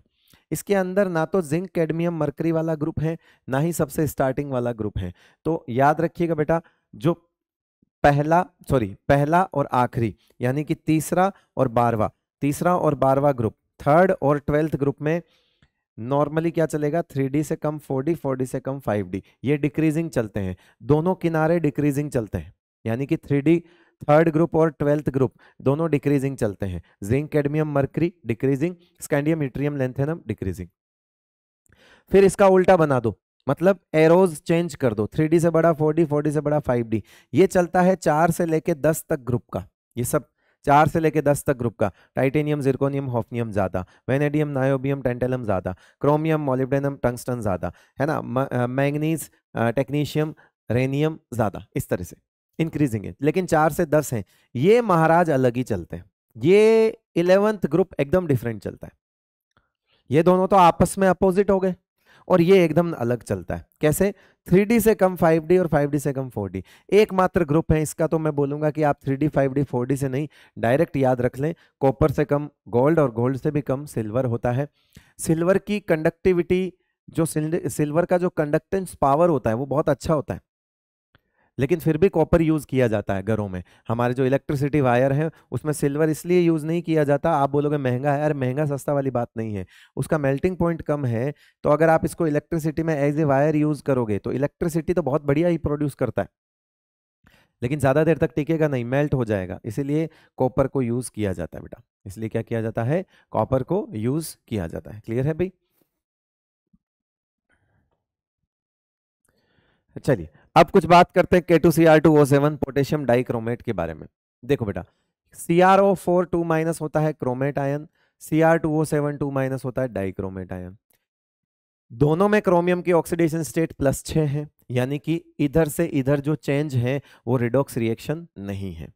इसके अंदर ना तो जिंक, कैडमियम, मरकरी वाला ग्रुप है, ना ही सबसे स्टार्टिंग वाला ग्रुप है। तो याद रखिएगा बेटा, जो पहला और आखिरी यानी कि तीसरा और 12वां ग्रुप, थर्ड और 12th ग्रुप में नॉर्मली क्या चलेगा? 3D से कम 4D, 4D से कम 5D, ये डिक्रीजिंग चलते हैं, दोनों किनारे डिक्रीजिंग चलते हैं, यानी कि 3D थर्ड ग्रुप और 12th ग्रुप दोनों डिक्रीजिंग चलते हैं। Zinc, cadmium, mercury decreasing, scandium, yttrium, lanthanum decreasing. फिर इसका उल्टा बना दो, मतलब एरोज चेंज कर दो, 3D से बड़ा 4D, 4D से बड़ा 5D। ये चलता है 4 से लेके 10 तक ग्रुप का, ये सब 4 से लेके 10 तक ग्रुप का। टाइटेनियम, जिरकोनियम, हॉफनियम ज्यादा, वेनेडियम, नायोबियम, टेंटेलम ज्यादा, क्रोमियम, मोलिब्डेनम, टंगस्टन ज्यादा, है ना, मैंगनीज, टेक्नीशियम, रेनियम ज्यादा, इस तरह से इंक्रीजिंग है। लेकिन 4 से 10 हैं, ये महाराज अलग ही चलते हैं। ये 11th ग्रुप एकदम डिफरेंट चलता है। ये दोनों तो आपस में अपोजिट हो गए, और ये एकदम अलग चलता है। कैसे? 3D से कम 5D और 5D से कम 4D, एकमात्र ग्रुप है इसका। तो मैं बोलूंगा कि आप 3D, 5D, 4D से नहीं, डायरेक्ट याद रख लें, कॉपर से कम गोल्ड और गोल्ड से भी कम सिल्वर होता है। सिल्वर की कंडक्टिविटी, जो सिल्वर का जो कंडक्टेंस पावर होता है वो बहुत अच्छा होता है, लेकिन फिर भी कॉपर यूज किया जाता है घरों में। हमारे जो इलेक्ट्रिसिटी वायर है उसमें सिल्वर इसलिए यूज नहीं किया जाता। आप बोलोगे महंगा है, अरे महंगा सस्ता वाली बात नहीं है, उसका मेल्टिंग पॉइंट कम है। तो अगर आप इसको इलेक्ट्रिसिटी में एज ए वायर यूज करोगे तो इलेक्ट्रिसिटी तो बहुत बढ़िया ही प्रोड्यूस करता है, लेकिन ज्यादा देर तक टिकेगा नहीं, मेल्ट हो जाएगा। इसीलिए कॉपर को यूज किया जाता है बेटा, इसलिए क्या किया जाता है? कॉपर को यूज किया जाता है। क्लियर है भाई? चलिए अब कुछ बात करते हैं K2Cr2O7 पोटेशियम डाइक्रोमेट के बारे में। देखो बेटा, CrO4 2- होता है क्रोमेट आयन, Cr2O7 2- होता है डाइक्रोमेट आयन। दोनों में क्रोमियम की ऑक्सीडेशन स्टेट +6 है, यानी कि इधर से इधर जो चेंज है वो रिडॉक्स रिएक्शन नहीं है।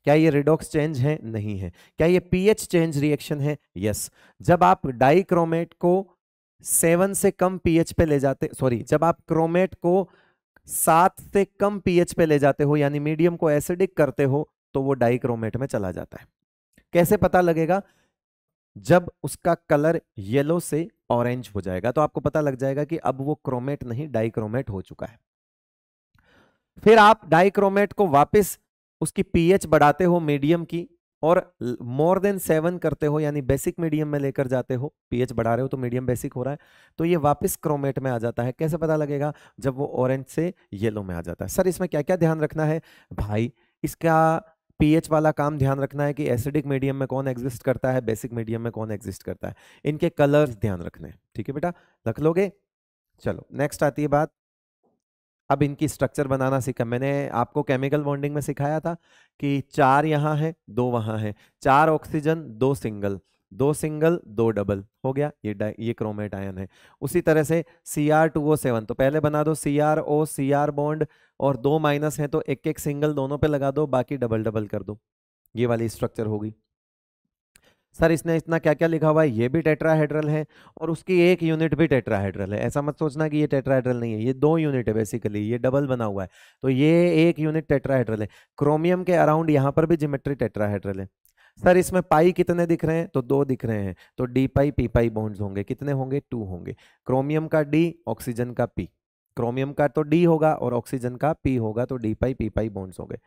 क्या ये रिडॉक्स चेंज है? नहीं है। क्या ये पीएच चेंज रिएक्शन है? यस। जब आप डाइक्रोमेट को 7 से कम पीएच पे ले जाते, सॉरी, जब आप क्रोमेट को 7 से कम पीएच पे ले जाते हो, यानी मीडियम को एसिडिक करते हो, तो वो डाइक्रोमेट में चला जाता है। कैसे पता लगेगा? जब उसका कलर येलो से ऑरेंज हो जाएगा तो आपको पता लग जाएगा कि अब वो क्रोमेट नहीं डाइक्रोमेट हो चुका है। फिर आप डाइक्रोमेट को वापस उसकी पीएच बढ़ाते हो मीडियम की, और मोर देन 7 करते हो, यानी बेसिक मीडियम में लेकर जाते हो, पीएच बढ़ा रहे हो तो मीडियम बेसिक हो रहा है, तो ये वापस क्रोमेट में आ जाता है। कैसे पता लगेगा? जब वो ऑरेंज से येलो में आ जाता है। सर इसमें क्या क्या ध्यान रखना है? भाई इसका पीएच वाला काम ध्यान रखना है कि एसिडिक मीडियम में कौन एग्जिस्ट करता है, बेसिक मीडियम में कौन एग्जिस्ट करता है, इनके कलर्स ध्यान रखने हैं। ठीक है बेटा, रख लोगे? चलो नेक्स्ट आती है बात, अब इनकी स्ट्रक्चर बनाना सीखा। मैंने आपको केमिकल बॉन्डिंग में सिखाया था कि 4 यहाँ है 2 वहां है, 4 ऑक्सीजन 2 सिंगल, 2 सिंगल 2 डबल, हो गया ये क्रोमेट आयन है। उसी तरह से Cr2O7, तो पहले बना दो CrO Cr बॉन्ड, और 2 माइनस है तो एक एक सिंगल दोनों पे लगा दो, बाकी डबल डबल कर दो। ये वाली स्ट्रक्चर होगी। सर इसने इतना क्या क्या लिखा हुआ है, ये भी टेट्राहेड्रल है और उसकी एक यूनिट भी टेट्राहेड्रल है। ऐसा मत सोचना कि ये टेट्राहेड्रल नहीं है, ये 2 यूनिट है बेसिकली, ये डबल बना हुआ है। तो ये एक यूनिट टेट्राहेड्रल है। क्रोमियम के अराउंड यहाँ पर भी ज्योमेट्री टेट्राहेड्रल है। सर इसमें पाई कितने दिख रहे हैं, तो 2 दिख रहे हैं, तो D pi p pi bonds होंगे, कितने होंगे, 2 होंगे। क्रोमियम का डी, ऑक्सीजन का पी, क्रोमियम का तो डी होगा और ऑक्सीजन का पी होगा, तो D pi p pi bonds होंगे,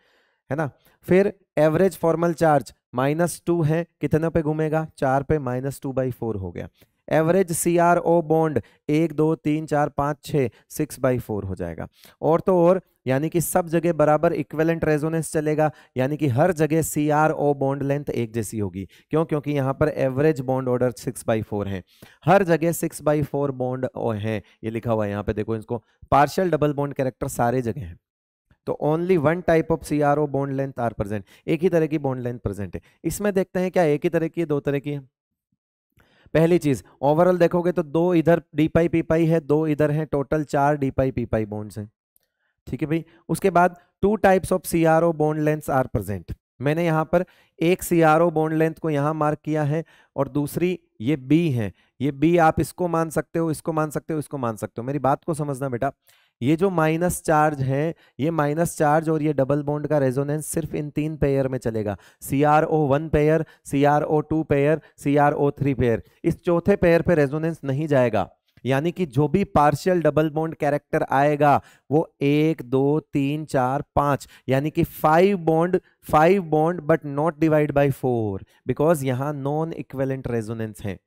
है ना। फिर एवरेज फॉर्मल चार्ज -2 है, कितने पे घूमेगा, 4 पे, -2/4 हो गया। एवरेज CRO बॉन्ड 1 2 3 4 5 6 6/4 हो जाएगा। और तो और यानी कि सब जगह बराबर इक्विवेलेंट रेजोनेंस चलेगा, यानी कि हर जगह CRO बॉन्ड लेंथ एक जैसी होगी। क्यों, क्योंकि यहाँ पर एवरेज बॉन्ड ऑर्डर 6/4 है, हर जगह 6/4 बॉन्ड है, ये लिखा हुआ है यहाँ पे देखो इसको। पार्शियल डबल बॉन्ड कैरेक्टर सारे जगह है, तो only 1 type of CRO bond length are present, एक ही तरह की बॉन्ड लेंथ प्रेजेंट है। इसमें देखते हैं क्या एक ही तरह की है, 2 तरह की है। पहली चीज ओवरऑल देखोगे तो 2 इधर डी पाई पी पाई है, 2 इधर है, total 4 d pi p pi bonds हैं, ठीक है भाई। उसके बाद 2 types of CRO bond lengths are present. मैंने यहाँ पर एक CRO बॉन्ड लेंथ को यहाँ मार्क किया है और दूसरी ये B है। ये B आप इसको मान सकते हो, इसको मान सकते हो, इसको मान सकते हो। मेरी बात को समझना बेटा, ये जो माइनस चार्ज है, ये माइनस चार्ज और ये डबल बॉन्ड का रेजोनेंस सिर्फ इन 3 पेयर में चलेगा, CRO1 pair, CRO2 pair, CRO3 pair. इस चौथे पेयर पे रेजोनेंस नहीं जाएगा, यानी कि जो भी पार्शियल डबल बॉन्ड कैरेक्टर आएगा वो 1 2 3 4 5 यानी कि 5 bond but not divide by 4, because यहां नॉन इक्विवेलेंट रेजोनेंस है।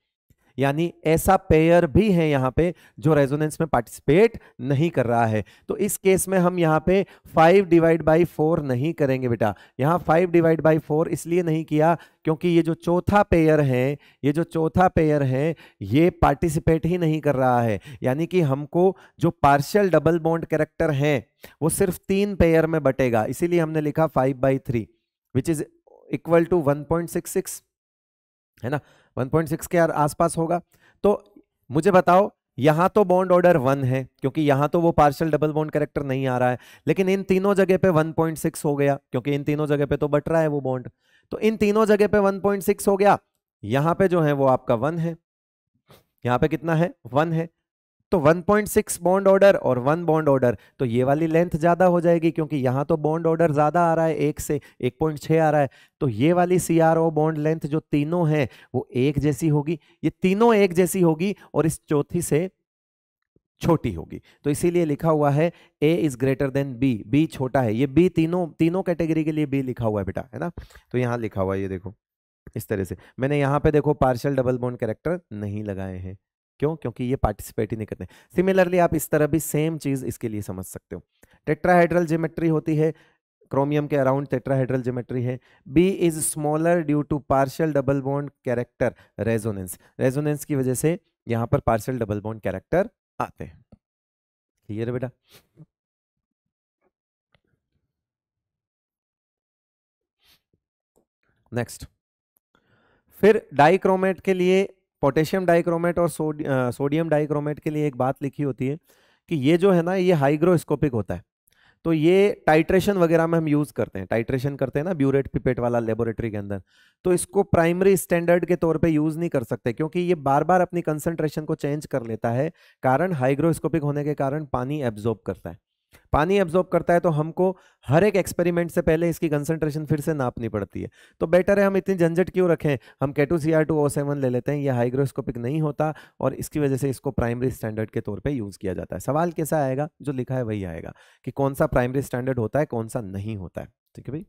यानी ऐसा पेयर भी है यहाँ पे जो रेजोनेंस में पार्टिसिपेट नहीं कर रहा है। तो इस केस में हम यहाँ पे 5/4 नहीं करेंगे बेटा। यहाँ 5/4 इसलिए नहीं किया क्योंकि ये जो चौथा पेयर है, ये जो चौथा पेयर है ये पार्टिसिपेट ही नहीं कर रहा है। यानी कि हमको जो पार्शियल डबल बॉन्ड कैरेक्टर है वो सिर्फ 3 पेयर में बटेगा, इसीलिए हमने लिखा 5/3 विच इज इक्वल टू 1.66, है ना, 1.6 के आसपास होगा। तो मुझे बताओ, यहां तो बॉन्ड ऑर्डर 1 है क्योंकि यहां तो वो पार्शियल डबल बॉन्ड कैरेक्टर नहीं आ रहा है, लेकिन इन तीनों जगह पे 1.6 हो गया क्योंकि इन तीनों जगह पे तो बट रहा है वो बॉन्ड। तो इन तीनों जगह पे 1.6 हो गया, यहां पे जो है वो आपका 1 है, यहां पे कितना है, 1 है। तो 1.6 बॉन्ड ऑर्डर और 1 बॉन्ड ऑर्डर, तो ये वाली लेंथ ज्यादा हो जाएगी क्योंकि यहां तो बॉन्ड ऑर्डर ज्यादा आ रहा है, 1 से 1.6 आ रहा है। तो ये वाली CRO बॉन्ड लेंथ जो तीनों है वो एक जैसी होगी, ये तीनों एक जैसी होगी और इस चौथी से छोटी होगी। तो इसीलिए लिखा हुआ है A is greater than B, B छोटा है। ये B तीनों कैटेगरी के लिए B लिखा हुआ है बेटा, है ना। तो यहां लिखा हुआ है, ये देखो इस तरह से। मैंने यहाँ पे देखो पार्शियल डबल बॉन्ड कैरेक्टर नहीं लगाए हैं, क्यों, क्योंकि ये पार्टिसिपेट ही नहीं करते। सिमिलरली आप इस तरह भी सेम चीज इसके लिए समझ सकते हो। टेट्राहेड्रल ज्योमेट्री होती है, क्रोमियम के अराउंड टेट्राहेड्रल ज्योमेट्री है। B is smaller due to partial double bond character resonance, resonance की वजह से यहाँ पर पार्शियल डबल बॉन्ड कैरेक्टर आते हैं। क्लियर है बेटा। नेक्स्ट, फिर डाइक्रोमेट के लिए, पोटेशियम डाइक्रोमेट और सोडियम डाइक्रोमेट के लिए एक बात लिखी होती है कि ये जो है ना ये हाइग्रोस्कोपिक होता है। तो ये टाइट्रेशन वगैरह में हम यूज करते हैं, टाइट्रेशन करते हैं ना ब्यूरेट पिपेट वाला लेबोरेटरी के अंदर। तो इसको प्राइमरी स्टैंडर्ड के तौर पे यूज नहीं कर सकते क्योंकि ये बार बार अपनी कंसंट्रेशन को चेंज कर लेता है, कारण हाइग्रोस्कोपिक होने के कारण पानी एब्जॉर्ब करता है। पानी एब्जॉर्ब करता है तो हमको हर एक एक्सपेरिमेंट से पहले इसकी कंसंट्रेशन फिर से नापनी पड़ती है। तो बेटर है हम इतनी झंझट क्यों रखें, हम K2Cr2O7 ले लेते हैं, ये हाइग्रोस्कोपिक नहीं होता और इसकी वजह से इसको प्राइमरी स्टैंडर्ड के तौर पे यूज किया जाता है। सवाल कैसा आएगा, जो लिखा है वही आएगा कि कौन सा प्राइमरी स्टैंडर्ड होता है, कौन सा नहीं होता है। ठीक है भाई।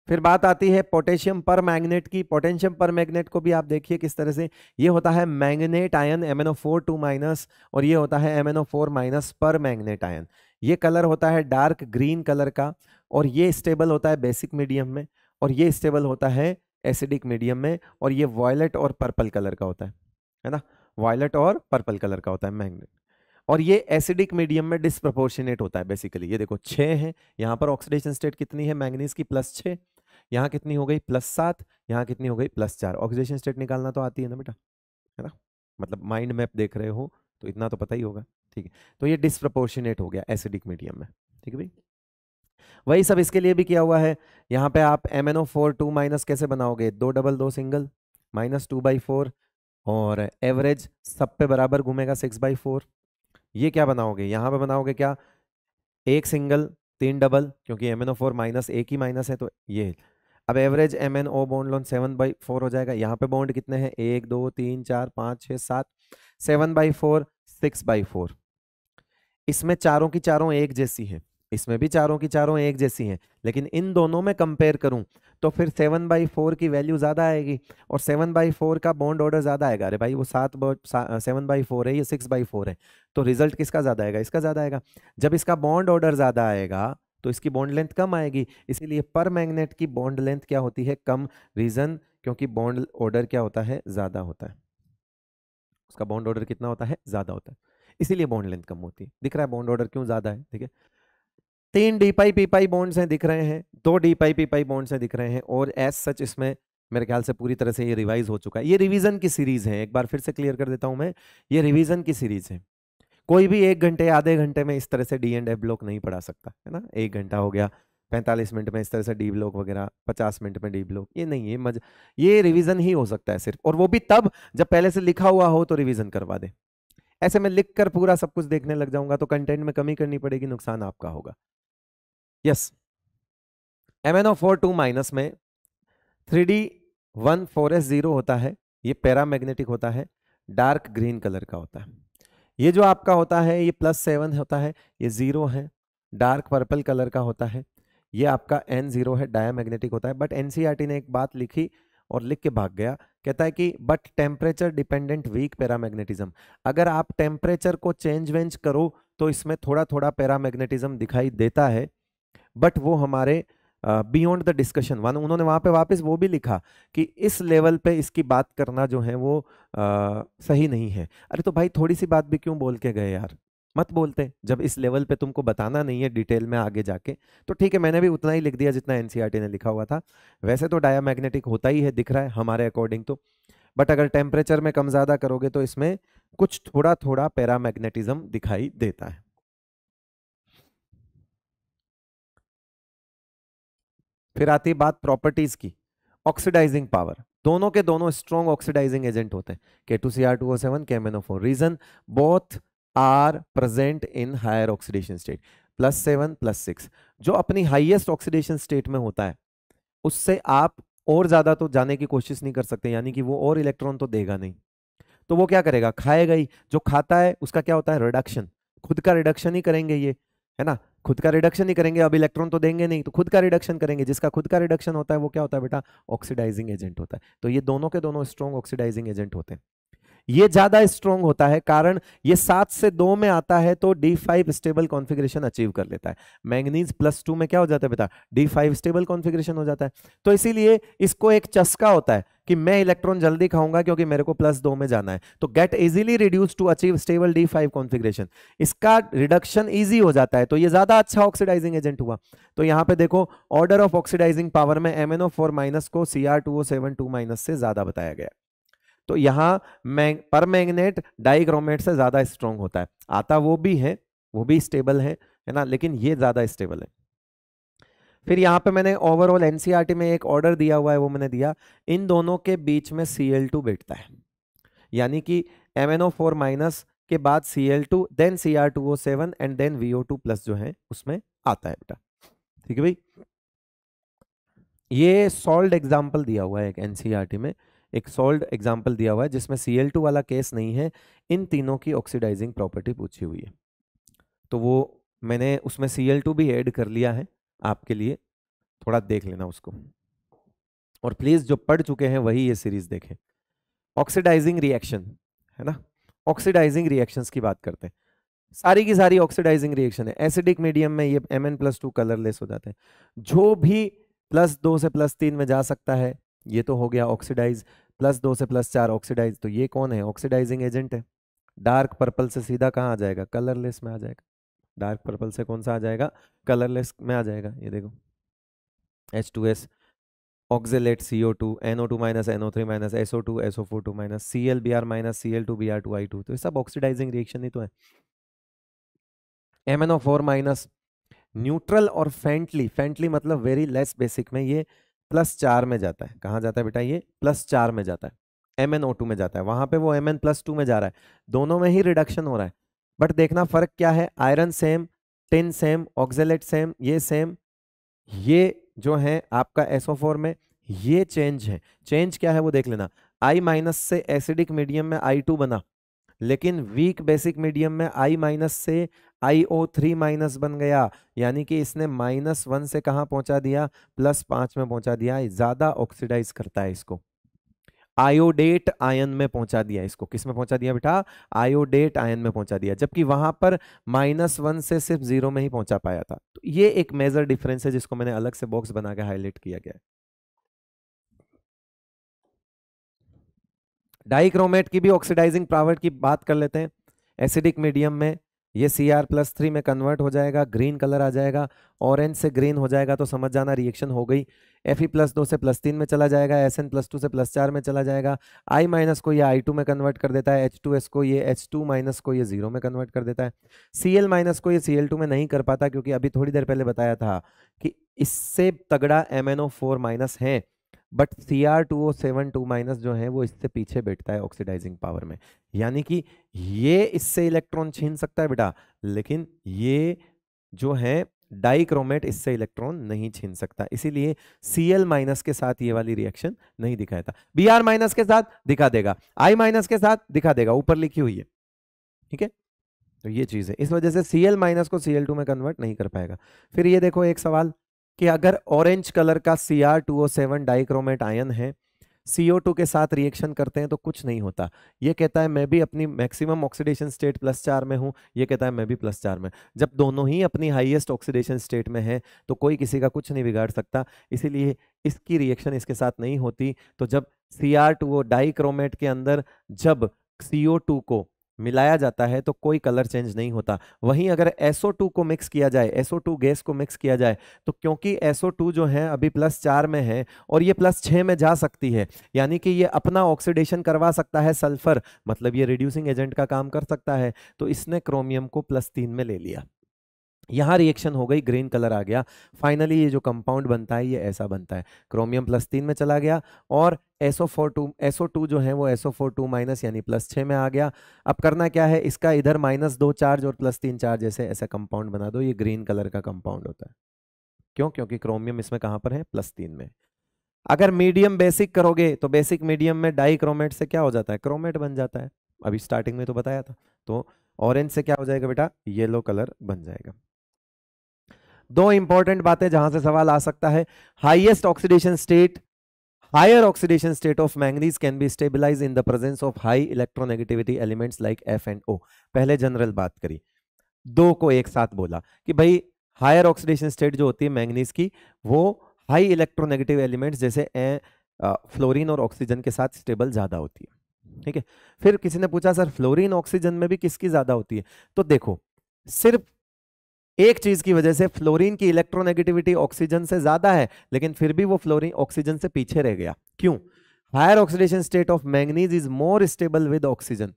फिर बात आती है पोटेशियम पर मैग्नेट की। पोटेशियम पर मैग्नेट को भी आप देखिए किस तरह से, ये होता है मैग्नेट आयन MnO4 2- और ये होता है MnO4- पर मैग्नेट आयन। ये कलर होता है डार्क ग्रीन कलर का और ये स्टेबल होता है बेसिक मीडियम में और ये स्टेबल होता है एसिडिक मीडियम में और ये वॉयलेट और पर्पल कलर का होता है ना, वॉयलेट और पर्पल कलर का होता है मैग्नेट। और ये एसिडिक मीडियम में डिस्प्रपोर्शनेट होता है बेसिकली। ये देखो 6 है, यहाँ पर ऑक्सीडेशन स्टेट कितनी है मैंगनीज की, +6, यहाँ कितनी हो गई +7, यहाँ कितनी हो गई +4। ऑक्सीडेशन स्टेट निकालना तो आती है ना बेटा, है ना, मतलब माइंड मैप देख रहे हो तो इतना तो पता ही होगा। ठीक है, तो ये डिस्प्रपोर्शनेट हो गया एसिडिक मीडियम में। ठीक है भाई। वही सब इसके लिए भी किया हुआ है। यहाँ पे आप MnO4 2 माइनस कैसे बनाओगे, 2 डबल 2 सिंगल -2/4 और एवरेज सब पे बराबर घूमेगा 6/4। ये क्या बनाओगे, यहाँ पे बनाओगे क्या, एक सिंगल 3 डबल, क्योंकि MnO4 माइनस एक ही माइनस है तो ये। अब एवरेज MnO बॉन्ड लोन 7/4 हो जाएगा। यहाँ पे बॉन्ड कितने हैं, 1 2 3 4 5 6 7, 7/4 6/4। इसमें चारों की चारों एक जैसी हैं, इसमें भी चारों की चारों एक जैसी हैं, लेकिन इन दोनों में कंपेयर करूं तो फिर 7/4 की वैल्यू ज्यादा आएगी और 7/4 का बॉन्ड ऑर्डर ज्यादा आएगा। अरे भाई वो 7/4 है, ये 6/4 है, तो रिजल्ट किसका ज्यादा आएगा, इसका ज्यादा आएगा। जब इसका बॉन्ड ऑर्डर ज्यादा आएगा तो इसकी बॉन्ड लेंथ कम आएगी, इसीलिए पर मैग्नेट की बॉन्ड लेंथ क्या होती है, कम। रीजन क्योंकि बॉन्ड ऑर्डर क्या होता है, ज्यादा होता है, उसका बॉन्ड ऑर्डर कितना होता है, ज्यादा होता है, इसीलिए बॉन्ड लेंथ कम होती है। दिख रहा है बॉन्ड ऑर्डर क्यों ज्यादा है, ठीक है। 3 D pi p pi bonds हैं दिख रहे हैं, 2 D pi p pi bonds हैं दिख रहे हैं, और एज सच इसमें मेरे ख्याल से पूरी तरह से ये रिवाइज हो चुका है। ये रिवीजन की सीरीज है, एक बार फिर से क्लियर कर देता हूं मैं, ये रिवीजन की सीरीज है। कोई भी 1 घंटे आधे घंटे में इस तरह से डी एंड एफ ब्लॉक नहीं पढ़ा सकता है ना। 1 घंटा हो गया, 45 मिनट में इस तरह से डी ब्लॉक वगैरह, 50 मिनट में डी ब्लॉक, ये नहीं, ये रिवीजन ही हो सकता है सिर्फ, और वो भी तब जब पहले से लिखा हुआ हो तो रिवीजन करवा दे। ऐसे में लिख कर पूरा सब कुछ देखने लग जाऊंगा तो कंटेंट में कमी करनी पड़ेगी, नुकसान आपका होगा। यस, MnO4 2 माइनस में 3D14S0 होता है, ये पैरामैग्नेटिक होता है, डार्क ग्रीन कलर का होता है। ये जो आपका होता है ये +7 होता है, ये 0 है, डार्क पर्पल कलर का होता है। ये आपका N0 है, डायामैग्नेटिक होता है। बट एनसीईआरटी ने एक बात लिखी और लिख के भाग गया, कहता है कि but temperature dependent weak paramagnetism, अगर आप टेम्परेचर को चेंज वेंज करो तो इसमें थोड़ा थोड़ा पैरामैग्नेटिज्म दिखाई देता है, बट वो हमारे बियॉन्ड द डिस्कशन वन। उन्होंने वहां पे वापस वो भी लिखा कि इस लेवल पे इसकी बात करना जो है वो सही नहीं है। अरे तो भाई थोड़ी सी बात भी क्यों बोल के गए यार, मत बोलते जब इस लेवल पे तुमको बताना नहीं है डिटेल में आगे जाके। तो ठीक है, मैंने भी उतना ही लिख दिया जितना एनसीईआरटी ने लिखा हुआ था। वैसे तो डायामैग्नेटिक होता ही है, दिख रहा है हमारे अकॉर्डिंग तो, बट अगर टेम्परेचर में कम ज्यादा करोगे तो इसमें कुछ थोड़ा थोड़ा पैरामैग्नेटिज्म दिखाई देता है। फिर आती है बात प्रॉपर्टीज की। ऑक्सीडाइजिंग पावर, दोनों के दोनों स्ट्रॉन्ग ऑक्सीडाइजिंग एजेंट होते हैं, K2Cr2O7 KMnO4। Reason, both are present in higher oxidation state, +7 +6। जो अपनी हाईएस्ट ऑक्सीडेशन स्टेट में होता है उससे आप और ज्यादा तो जाने की कोशिश नहीं कर सकते, यानी कि वो और इलेक्ट्रॉन तो देगा नहीं, तो वो क्या करेगा, खाएगा ही। जो खाता है उसका क्या होता है, रिडक्शन, खुद का रिडक्शन ही करेंगे ये, है ना, खुद का रिडक्शन ही करेंगे। अब इलेक्ट्रॉन तो देंगे नहीं तो खुद का रिडक्शन करेंगे, जिसका खुद का रिडक्शन होता है वो क्या होता है बेटा, ऑक्सीडाइजिंग एजेंट होता है। तो ये दोनों के दोनों स्ट्रॉन्ग ऑक्सीडाइजिंग एजेंट होते हैं। ये ज्यादा स्ट्रॉन्ग होता है कारण ये 7 से 2 में आता है तो D5 स्टेबल कॉन्फ़िगरेशन अचीव कर लेता है। मैंगनीज +2 में क्या हो जाता है बेटा, D5 स्टेबल कॉन्फ़िगरेशन हो जाता है। तो इसीलिए इसको एक चस्का होता है कि मैं इलेक्ट्रॉन जल्दी खाऊंगा क्योंकि मेरे को +2 में जाना है, तो get easily reduce to achieve stable D5 configuration, इसका रिडक्शन इजी हो जाता है, तो ये ज्यादा अच्छा ऑक्सीडाइजिंग एजेंट हुआ। तो यहां पे देखो ऑर्डर ऑफ ऑक्सीडाइजिंग पावर में MnO4- को Cr2O7 2- से ज्यादा बताया गया। तो यहाँ पर मैग्नेट डाइक्रोमेट से ज्यादा स्ट्रॉन्ग होता है, आता वो भी है, वो भी स्टेबल है ना, लेकिन ये ज्यादा स्टेबल है। फिर यहाँ पे मैंने ओवरऑल एनसीईआरटी में एक ऑर्डर दिया हुआ है, वो मैंने दिया, इन दोनों के बीच में Cl2 बैठता है, यानी कि MnO4- के बाद Cl2 then Cr2O7 and then VO2+ जो है उसमें आता है बेटा, ठीक है भाई। ये सॉल्ड एग्जाम्पल दिया हुआ है एक एनसीईआरटी में, एक सॉल्ड एग्जाम्पल दिया हुआ है जिसमें Cl2 वाला केस नहीं है, इन तीनों की ऑक्सीडाइजिंग प्रॉपर्टी पूछी हुई है, तो वो मैंने उसमें Cl2 भी ऐड कर लिया है आपके लिए, थोड़ा देख लेना उसको, और प्लीज जो पढ़ चुके हैं वही ये सीरीज देखें। ऑक्सीडाइजिंग रिएक्शन है ना, ऑक्सीडाइजिंग रिएक्शंस की बात करते हैं, सारी की सारी ऑक्सीडाइजिंग रिएक्शन है। एसिडिक मीडियम में ये Mn+2 कलरलेस हो जाते हैं, जो भी +2 से +3 में जा सकता है ये तो हो गया ऑक्सीडाइज, +2 से +4 ऑक्सीडाइज, तो ये कौन है, ऑक्सीडाइजिंग एजेंट है। डार्क पर्पल से सीधा कहाँ आ जाएगा, कलरलेस में आ जाएगा, डार्क पर्पल से कौन सा आ जाएगा, कलरलेस में आ जाएगा। ये देखो H2S oxalate CO2 NO2- NO3- SO2 SO4 - ClBr- Cl2Br2I2, तो ये सब ऑक्सीडाइजिंग रिएक्शन ही तो है। MnO4- न्यूट्रल और फेंटली, फेंटली मतलब वेरी लेस बेसिक में ये +4 में जाता है। कहाँ जाता है बेटा? ये +4 में जाता है, MnO2 में जाता है, वहां पे वो Mn+2 में जा रहा है, दोनों में ही रिडक्शन हो रहा है। बट देखना फर्क क्या है, iron same, tin same, oxalate same, ये सेम, ये जो है आपका SO4 में ये चेंज है। चेंज क्या है वो देख लेना, I- से एसिडिक मीडियम में I2 बना, लेकिन वीक बेसिक मीडियम में I- से IO3- बन गया, यानी कि इसने -1 से कहां पहुंचा दिया? +5 में पहुंचा दिया, ज्यादा ऑक्सीडाइज करता है इसको, आयोडेट आयन में पहुंचा दिया इसको। किस में पहुंचा दिया बेटा? आयोडेट आयन में पहुंचा दिया, जबकि वहां पर -1 से सिर्फ 0 में ही पहुंचा पाया था। तो ये एक मेजर डिफरेंस है जिसको मैंने अलग से बॉक्स बना के हाईलाइट किया गया है। डाइक्रोमेट की भी ऑक्सीडाइजिंग पावर की बात कर लेते हैं। एसिडिक मीडियम में ये Cr+3 में कन्वर्ट हो जाएगा, ग्रीन कलर आ जाएगा, ऑरेंज से ग्रीन हो जाएगा, तो समझ जाना रिएक्शन हो गई। Fe+2 से +3 में चला जाएगा, Sn+2 से +4 में चला जाएगा, I- को ये I2 में कन्वर्ट कर देता है, H2S को ये H2- को ये 0 में कन्वर्ट कर देता है, Cl- को ये Cl2 में नहीं कर पाता, क्योंकि अभी थोड़ी देर पहले बताया था कि इससे तगड़ा MnO4- है, बट Cr2O7 जो है वो इससे पीछे बैठता है ऑक्सीडाइजिंग पावर में। यानी कि ये इससे इलेक्ट्रॉन छीन सकता है बेटा, लेकिन ये जो है डाइक्रोमेट इससे इलेक्ट्रॉन नहीं छीन सकता, इसीलिए Cl- के साथ ये वाली रिएक्शन नहीं दिखाया था। Br- के साथ दिखा देगा, I- के साथ दिखा देगा, ऊपर लिखी हुई है, ठीक है। तो ये चीज है, इस वजह से Cl- को Cl2 में कन्वर्ट नहीं कर पाएगा। फिर ये देखो एक सवाल कि अगर ऑरेंज कलर का Cr2O7 डाइक्रोमेट आयन है, CO2 के साथ रिएक्शन करते हैं तो कुछ नहीं होता। ये कहता है मैं भी अपनी मैक्सिमम ऑक्सीडेशन स्टेट +4 में हूं, ये कहता है मैं भी +4 में। जब दोनों ही अपनी हाईएस्ट ऑक्सीडेशन स्टेट में है तो कोई किसी का कुछ नहीं बिगाड़ सकता, इसीलिए इसकी रिएक्शन इसके साथ नहीं होती। तो जब Cr2O डाइक्रोमेट के अंदर जब CO2 को मिलाया जाता है तो कोई कलर चेंज नहीं होता। वहीं अगर SO2 को मिक्स किया जाए, SO2 गैस को मिक्स किया जाए, तो क्योंकि SO2 जो है अभी +4 में है और ये +6 में जा सकती है, यानी कि ये अपना ऑक्सीडेशन करवा सकता है सल्फर, मतलब ये रिड्यूसिंग एजेंट का काम कर सकता है, तो इसने क्रोमियम को +3 में ले लिया। यहां रिएक्शन हो गई, ग्रीन कलर आ गया। फाइनली ये जो कंपाउंड बनता है ये ऐसा बनता है, क्रोमियम +3 में चला गया और SO2 जो है वो SO4 यानी +6 में आ गया। अब करना क्या है, इसका इधर -2 चार्ज और +3 चार्ज ऐसा कंपाउंड बना दो, ये ग्रीन कलर का कंपाउंड होता है। क्यों? क्योंकि क्रोमियम इसमें कहां पर है? +3 में। अगर मीडियम बेसिक करोगे तो बेसिक मीडियम में डाइक्रोमेट से क्या हो जाता है? क्रोमेट बन जाता है, अभी स्टार्टिंग में तो बताया था। तो ऑरेंज से क्या हो जाएगा बेटा? येलो कलर बन जाएगा। दो इंपॉर्टेंट बातें जहां से सवाल आ सकता है, highest oxidation state, higher oxidation state of manganese can be stabilise in the presence of high electronegativity elements like F and O। पहले जनरल बात करी, दो को एक साथ बोला कि भाई हायर ऑक्सीडेशन स्टेट जो होती है मैंगनीज की, वो हाई इलेक्ट्रोनेगेटिव एलिमेंट्स जैसे फ्लोरीन और ऑक्सीजन के साथ स्टेबल ज्यादा होती है, ठीक है। फिर किसी ने पूछा सर फ्लोरीन ऑक्सीजन में भी किसकी ज्यादा होती है? तो देखो, सिर्फ एक चीज की वजह से फ्लोरीन की इलेक्ट्रोनेगेटिविटी ऑक्सीजन से ज्यादा है, लेकिन फिर भी वो फ्लोरीन ऑक्सीजन से पीछे रह गया। क्यों? Higher oxidation state of manganese is more stable with oxygen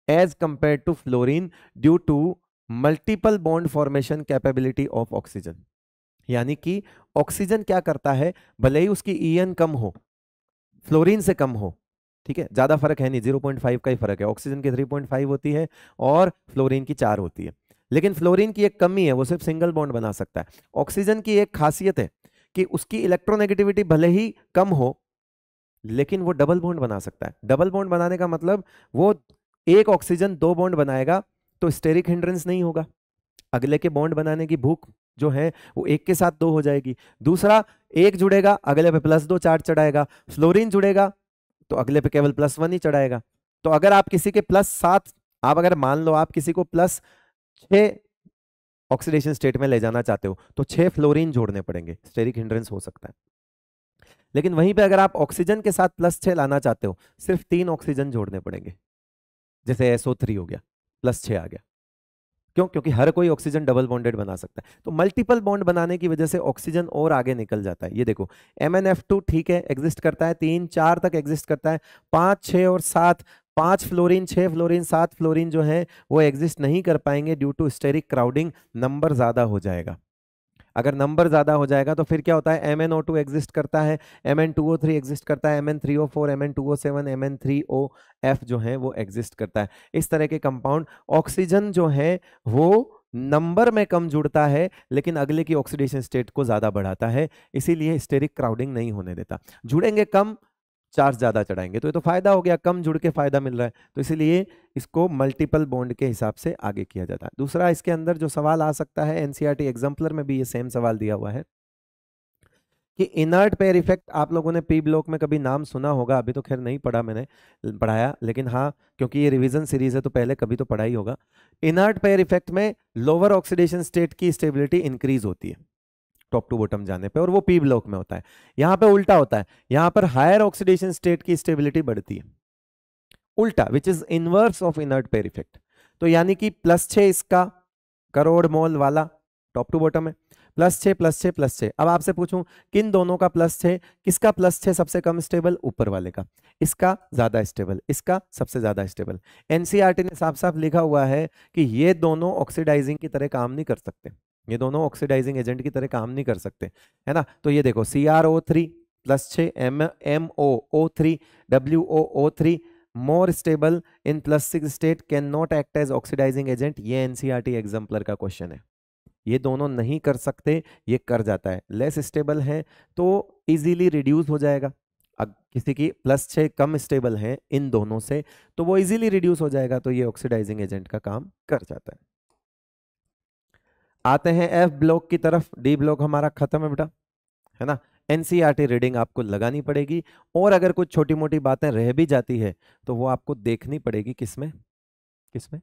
as compare to fluorine due to multiple bond formation capability of oxygen. यानी कि ऑक्सीजन क्या करता है, भले ही उसकी EN कम हो, फ्लोरीन से कम हो, ठीक है, ज्यादा फर्क है नहीं, 0.5 का ही फर्क है, ऑक्सीजन की 3.5 होती है और फ्लोरीन की 4 होती है। लेकिन फ्लोरीन की एक कमी है, वो सिर्फ सिंगल बॉन्ड बना सकता है। ऑक्सीजन की एक खासियत है कि उसकी इलेक्ट्रोनेगेटिविटी भले ही कम हो, लेकिन वो डबल बॉन्ड बना सकता है। डबल बॉन्ड बनाने का मतलब वो एक ऑक्सीजन 2 बॉन्ड बनाएगा तो स्टेरिक हिंड्रेंस नहीं होगा, अगले के बॉन्ड बनाने की भूख जो है वो एक के साथ 2 हो जाएगी। दूसरा, एक जुड़ेगा अगले पे +2 चार्ज चढ़ाएगा, फ्लोरीन जुड़ेगा तो अगले पे केवल +1 ही चढ़ाएगा। तो अगर आप किसी के +7, आप अगर मान लो आप किसी को +6 ऑक्सीडेशन स्टेट में ले जाना चाहते हो तो 6 फ्लोरीन जोड़ने पड़ेंगे, स्टेरिक हिंड्रेंस हो सकता है। लेकिन वहीं पे अगर आप ऑक्सीजन के साथ +6 लाना चाहते हो, सिर्फ 3 ऑक्सीजन जोड़ने पड़ेंगे, जैसे SO3 हो गया, +6 आ गया। क्यों? क्योंकि हर कोई ऑक्सीजन डबल बॉन्डेड बना सकता है। तो मल्टीपल बॉन्ड बनाने की वजह से ऑक्सीजन और आगे निकल जाता है। ये देखो, MnF2 ठीक है, एग्जिस्ट करता है, 3 4 तक एग्जिस्ट करता है, 5 6 और 7, 5 फ्लोरीन 6 फ्लोरीन 7 फ्लोरीन जो है वो एग्जिस्ट नहीं कर पाएंगे due to steric crowding, number ज्यादा हो जाएगा। अगर नंबर ज्यादा हो जाएगा तो फिर क्या होता है, MnO2 एग्जिस्ट करता है, Mn2O3 एग्जिस्ट करता है, Mn3O4, Mn2O7, MnO3 जो है वो एग्जिस्ट करता है। इस तरह के कंपाउंड, ऑक्सीजन जो है वो नंबर में कम जुड़ता है लेकिन अगले की ऑक्सीडेशन स्टेट को ज्यादा बढ़ाता है, इसीलिए स्टेरिक क्राउडिंग नहीं होने देता। जुड़ेंगे कम, चार्ज ज्यादा चढ़ाएंगे, तो ये तो फायदा हो गया, कम जुड़ के फायदा मिल रहा है, तो इसीलिए इसको मल्टीपल बॉन्ड के हिसाब से आगे किया जाता है। दूसरा इसके अंदर जो सवाल आ सकता है, एनसीईआरटी एग्जाम्पलर में भी ये सेम सवाल दिया हुआ है कि इनर्ट पेयर इफेक्ट, आप लोगों ने पी ब्लॉक में कभी नाम सुना होगा, अभी तो खैर नहीं पढ़ा मैंने, पढ़ाया, लेकिन हाँ क्योंकि ये रिवीजन सीरीज है तो पहले कभी तो पढ़ा ही होगा। इनर्ट पेयर इफेक्ट में लोअर ऑक्सीडेशन स्टेट की स्टेबिलिटी इंक्रीज होती है टॉप टू बॉटम जाने पे, और वो पी ब्लॉक में होता है। यहां पे उल्टा होता है, यहां पर हायर ऑक्सीडेशन स्टेट की स्टेबिलिटी बढ़ती है, उल्टा, which is inverse of inert pair effect. तो यानी कि +6 इसका करोड़ मोल वाला टॉप टू बॉटम है, +6 +6 +6। अब आपसे पूछूं किन दोनों का +6, किसका +6 सबसे कम स्टेबल, ऊपर वाले का, इसका ज्यादा स्टेबल, इसका सबसे ज्यादा स्टेबल। एनसीईआरटी ने साफ साफ लिखा हुआ है कि ये दोनों ऑक्सीडाइजिंग की तरह काम नहीं कर सकते, ये दोनों ऑक्सीडाइजिंग एजेंट की तरह काम नहीं कर सकते, है ना। तो ये देखो CrO3 +6, MoO3, WoO3 more stable in +6 state, can not act as oxidising agent. ये एनसीईआरटी एग्जाम्पलर का क्वेश्चन है, ये दोनों नहीं कर सकते, ये कर जाता है। लेस स्टेबल है तो इजीली रिड्यूस हो जाएगा, किसी की +6 कम स्टेबल है इन दोनों से तो वो इजीली रिड्यूस हो जाएगा, तो ये ऑक्सीडाइजिंग एजेंट का काम कर जाता है। आते हैं F ब्लॉक की तरफ, D ब्लॉक हमारा खत्म है बेटा, है ना। एनसीईआरटी रीडिंग आपको लगानी पड़ेगी, और अगर कुछ छोटी मोटी बातें रह भी जाती है तो वो आपको देखनी पड़ेगी, किसमें किसमें,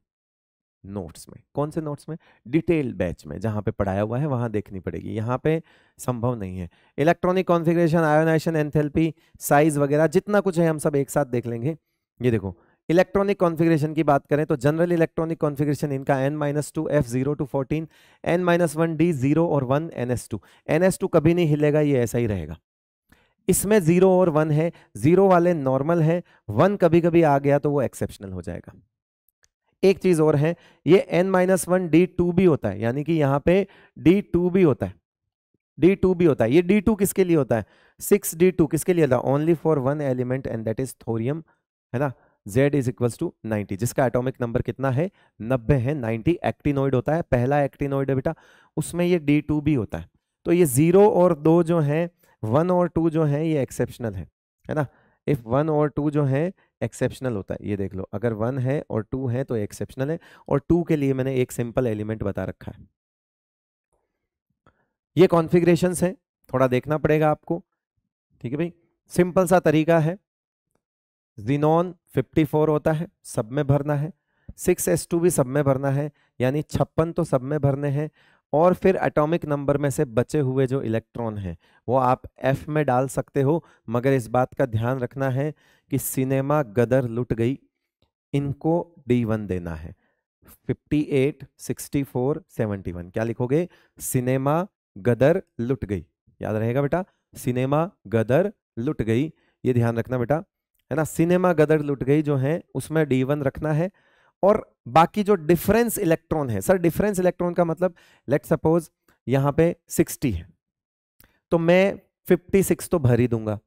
नोट्स में। कौन से नोट्स में, डिटेल्ड बैच में, जहां पे पढ़ाया हुआ है वहां देखनी पड़ेगी, यहां पे संभव नहीं है। Electronic configuration, ionisation, enthalpy, size वगैरह जितना कुछ है हम सब एक साथ देख लेंगे। ये देखो इलेक्ट्रॉनिक कॉन्फ़िगरेशन की बात करें तो जनरल इलेक्ट्रॉनिक कॉन्फ़िगरेशन इनका N-2 F0 to 14, N-1 D 0 और 1 NS2। NS2 कभी नहीं हिलेगा, ये ऐसा ही रहेगा। इसमें 0 और 1 है, 0 वाले नॉर्मल है, 1 कभी कभी आ गया तो वो एक्सेप्शनल हो जाएगा। एक चीज और है, ये N-1 D2 भी होता है, यानी कि यहाँ पे D2 भी होता है, D2 भी होता है। ये D2 किसके लिए होता है, 6D2 किसके लिए था, only for one element and that is thorium, है ना। Z इज इक्वल्स टू 90, जिसका एटॉमिक नंबर कितना है, 90 है। 90 एक्टिनोइड होता है, पहला एक्टिनोइड है बेटा, उसमें ये D2 भी होता है। तो ये 0 और 2 जो है, 1 और 2 जो है ये एक्सेप्शनल है ना। इफ 1 और 2 जो है एक्सेप्शनल होता है, ये देख लो, अगर 1 है और 2 है तो एक्सेप्शनल है, और 2 के लिए मैंने एक सिंपल एलिमेंट बता रखा है। ये कॉन्फ़िगरेशंस हैं, थोड़ा देखना पड़ेगा आपको, ठीक है भाई। सिंपल सा तरीका है, ज़ीनॉन 54 होता है, सब में भरना है, 6s2 भी सब में भरना है, यानी 56 तो सब में भरने हैं, और फिर एटॉमिक नंबर में से बचे हुए जो इलेक्ट्रॉन हैं वो आप F में डाल सकते हो, मगर इस बात का ध्यान रखना है कि सिनेमा गदर लुट गई, इनको D1 देना है। 58, 64, 71 क्या लिखोगे, सिनेमा गदर लुट गई, याद रहेगा बेटा, सिनेमा गदर लुट गई, ये ध्यान रखना बेटा, है ना। सिनेमा गदर लुट गई जो है उसमें D1 रखना है, और बाकी जो डिफरेंस इलेक्ट्रॉन है, सर डिफरेंस इलेक्ट्रॉन का मतलब, लेट सपोज यहां पे 60 है तो मैं 56 तो भर ही दूंगा।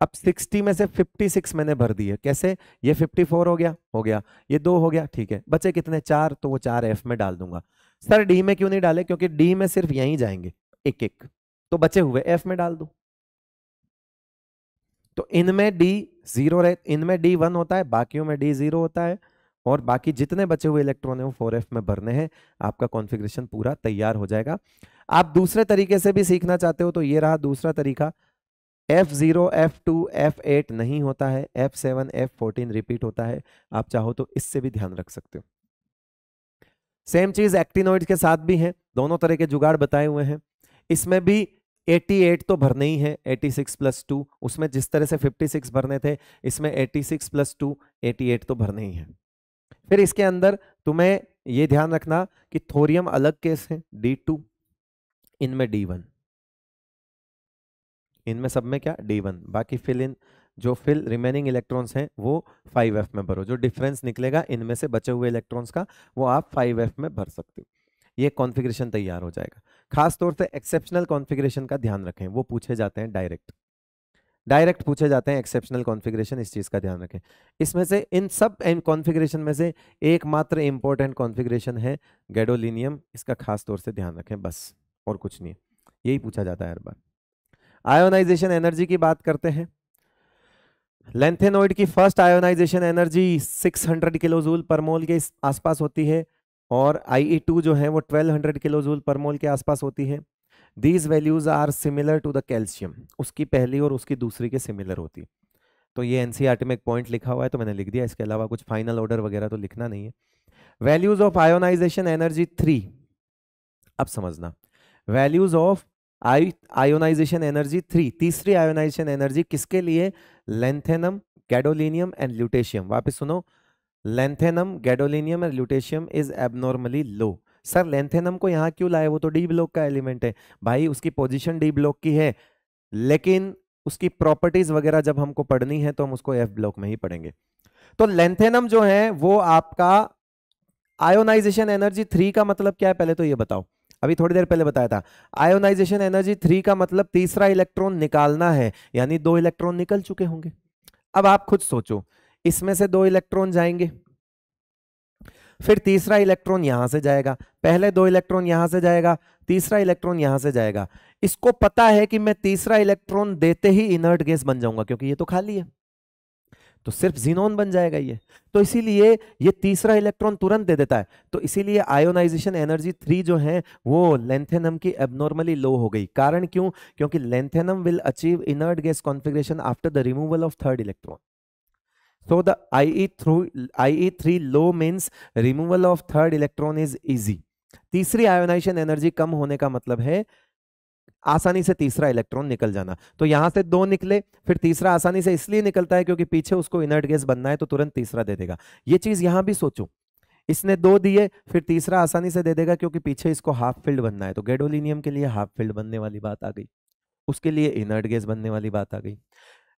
अब 60 में से 56 मैंने भर दिए, कैसे, ये 54 हो गया, ये 2 हो गया, ठीक है, बचे कितने, 4, तो वो 4 F में डाल दूंगा। सर डी में क्यों नहीं डाले, क्योंकि डी में सिर्फ यहीं जाएंगे एक एक, तो बचे हुए F में डाल दो। तो इनमें D 0 रहे, इनमें D1 होता है, बाकियों में D 0 होता है, और बाकी जितने बचे हुए इलेक्ट्रॉन है वो 4F में भरने हैं, आपका कॉन्फ़िगरेशन पूरा तैयार हो जाएगा। आप दूसरे तरीके से भी सीखना चाहते हो तो ये रहा दूसरा तरीका, F0 F2 F8 नहीं होता है, F7 F14 रिपीट होता है, आप चाहो तो इससे भी ध्यान रख सकते हो। सेम चीज एक्टिनोइड के साथ भी है, दोनों तरह के जुगाड़ बताए हुए हैं। इसमें भी 88 तो भरने ही है, 86 + 2, उसमें जिस तरह से 56 भरने थे, इसमें 86 + 2 88 तो भरने ही है। फिर इसके अंदर तुम्हें ये ध्यान रखना कि थोरियम अलग केस है, D2, इनमें D1, इनमें सब में क्या, D1, बाकी फिल इन, जो फिल रिमेनिंग इलेक्ट्रॉन्स हैं वो 5F में भरो, जो डिफरेंस निकलेगा इनमें से बचे हुए इलेक्ट्रॉन्स का वो आप 5F में भर सकते हो। ये कॉन्फ़िगरेशन तैयार हो जाएगा। खास तौर से एक्सेप्शनल कॉन्फ़िगरेशन का ध्यान रखें, वो पूछे जाते हैं डायरेक्ट पूछे जाते हैं एक्सेप्शनल कॉन्फ़िगरेशन, इस चीज का ध्यान रखें। इसमें से इन सब कॉन्फ़िगरेशन में से एकमात्र इंपॉर्टेंट कॉन्फ़िगरेशन है गैडोलिनियम, इसका खास तौर से ध्यान रखें, बस और कुछ नहीं है, यही पूछा जाता है हर बार। आयोनाइजेशन एनर्जी की बात करते हैं। लेंथेनॉइड की फर्स्ट आयोनाइजेशन एनर्जी 600 किलोजूल पर मोल के आसपास होती है और Ie2 जो है वो 1200 किलोजूल पर मोल के आसपास होती है। These values are similar to the calcium, उसकी पहली और उसकी दूसरी के सिमिलर होती है। तो ये एनसीईआरटी में एक पॉइंट लिखा हुआ है तो मैंने लिख दिया, इसके अलावा कुछ फाइनल ऑर्डर वगैरह तो लिखना नहीं है। वैल्यूज ऑफ आयोनाइजेशन एनर्जी 3, अब समझना, वैल्यूज ऑफ आयोनाइजेशन एनर्जी 3, तीसरी आयोनाइजेशन एनर्जी किसके लिए? Lanthanum, gadolinium and lutetium. वापस सुनो, lanthanum, gadolinium and lutetium is abnormally low. Sir lanthanum को यहाँ क्यों लाए? वो तो डी ब्लॉक का एलिमेंट है। भाई उसकी पोजीशन डी ब्लॉक की है, लेकिन उसकी प्रॉपर्टीज वगैरह जब हमको पढ़नी है तो हम उसको एफ ब्लॉक में ही पढ़ेंगे। तो लेंथेनम जो है वो आपका आयोनाइजेशन एनर्जी 3 का मतलब क्या है पहले तो ये बताओ। अभी थोड़ी देर पहले बताया था आयोनाइजेशन एनर्जी 3 का मतलब तीसरा इलेक्ट्रॉन निकालना है, यानी 2 इलेक्ट्रॉन निकल चुके होंगे। अब आप खुद सोचो, इसमें से 2 इलेक्ट्रॉन जाएंगे, फिर तीसरा इलेक्ट्रॉन यहां से जाएगा, पहले 2 इलेक्ट्रॉन यहां से जाएगा, तीसरा इलेक्ट्रॉन यहां से जाएगा। इसको पता है कि मैं तीसरा इलेक्ट्रॉन देते ही इनर्ट गैस बन जाऊंगा क्योंकि ये तो खाली है, तो सिर्फ जीनोन बन जाएगा ये, तो इसीलिए ये तीसरा इलेक्ट्रॉन तुरंत दे देता है। तो इसीलिए आयोनाइजेशन एनर्जी 3 जो है वो लेंथेनम की एबनॉर्मली लो हो गई। कारण क्यों? क्योंकि lanthanum will achieve inert gas configuration after the removal of third electron. So the IE3 low means removal of third electron is easy. तीसरी आयोनाइजेशन एनर्जी कम होने का मतलब है आसानी से तीसरा इलेक्ट्रॉन निकल जाना। तो यहां से 2 निकले, फिर तीसरा आसानी से इसलिए निकलता है क्योंकि पीछे उसको इनर्ट गैस बनना है तो तुरंत तीसरा दे देगा। ये चीज यहां भी सोचो, इसने 2 दिए, फिर तीसरा आसानी से दे देगा क्योंकि पीछे इसको हाफ फिल्ड बनना है। तो गैडोलिनियम के लिए हाफ फिल्ड बनने वाली बात आ गई, उसके लिए इनर्ट गैस बनने वाली बात आ गई।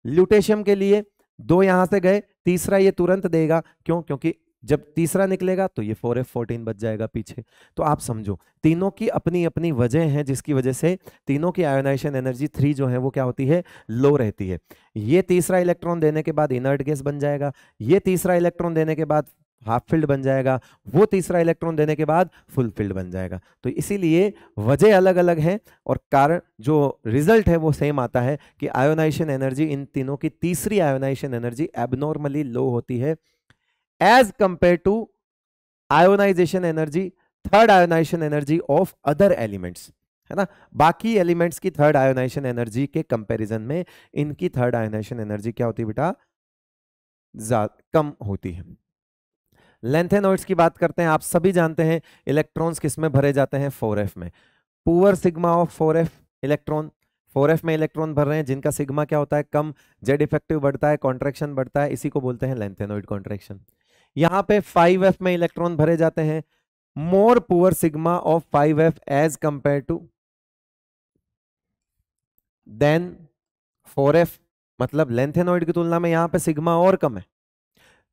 ल्यूटेशियम के लिए 2 यहां से गए, तीसरा ये तुरंत देगा, क्यों? क्योंकि जब तीसरा निकलेगा तो ये 4f14 बच जाएगा पीछे। तो आप समझो तीनों की अपनी अपनी वजह है जिसकी वजह से तीनों की आयोनाइजेशन एनर्जी 3 जो है वो क्या होती है? लो रहती है। ये तीसरा इलेक्ट्रॉन देने के बाद इनर्ट गैस बन जाएगा, ये तीसरा इलेक्ट्रॉन देने के बाद हाफ फिल्ड बन जाएगा, वो तीसरा इलेक्ट्रॉन देने के बाद फुल फिल्ड बन जाएगा। तो इसीलिए वजह अलग अलग है और कारण जो रिजल्ट है वो सेम आता है कि आयोनाइजेशन एनर्जी इन तीनों की तीसरी आयोनाइजेशन एनर्जी एबनॉर्मली लो होती है as compare to ionisation energy, third ionisation energy of other elements, है ना। बाकी एलिमेंट्स की थर्ड आयोनाइजेशन एनर्जी के कंपैरिजन में इनकी थर्ड आयोनाइजेशन एनर्जी क्या होती है बेटा? कम होती है। लेंथेनॉइड्स की बात करते हैं। आप सभी जानते हैं इलेक्ट्रॉन्स किस में भरे जाते हैं? 4f में। Poor sigma of 4f electron, 4f में इलेक्ट्रॉन भर रहे हैं जिनका सिग्मा क्या होता है? कम, जेड इफेक्टिव बढ़ता है, कॉन्ट्रैक्शन बढ़ता है, इसी को बोलते हैं लेंथेनॉइड कॉन्ट्रैक्शन। यहाँ पे 5f में इलेक्ट्रॉन भरे जाते हैं, more poor sigma of 5f as compare to than 4f, मतलब लेंथेनॉइड की तुलना में यहाँ पे सिग्मा और कम है,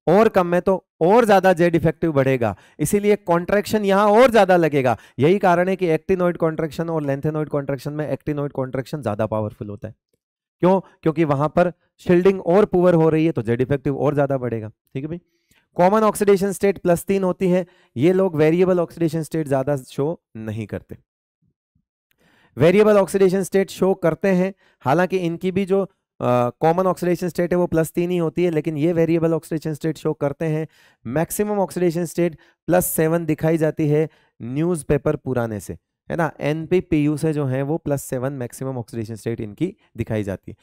और कम है तो और ज्यादा जेड इफेक्टिव बढ़ेगा, इसीलिए कॉन्ट्रैक्शन यहां और ज्यादा लगेगा। यही कारण है कि एक्टिनॉइड कॉन्ट्रैक्शन और लेंथेनॉइड कॉन्ट्रैक्शन में एक्टिनॉइड कॉन्ट्रैक्शन ज्यादा पावरफुल होता है। क्यों? क्योंकि वहां पर शील्डिंग और पुअर हो रही है तो जेड इफेक्टिव और ज्यादा बढ़ेगा। ठीक है भाई। कॉमन ऑक्सीडेशन स्टेट +3 होती है, ये लोग वेरिएबल ऑक्सीडेशन स्टेट ज्यादा शो नहीं करते। वेरिएबल ऑक्सीडेशन स्टेट शो करते हैं, हालांकि इनकी भी जो कॉमन ऑक्सीडेशन स्टेट है वो +3 ही होती है, लेकिन ये वेरिएबल ऑक्सीडेशन स्टेट शो करते हैं। मैक्सिमम ऑक्सीडेशन स्टेट +7 दिखाई जाती है न्यूज़पेपर पुराने से, है ना। NPPU से जो है वो +7 मैक्सिमम ऑक्सीडेशन स्टेट इनकी दिखाई जाती है।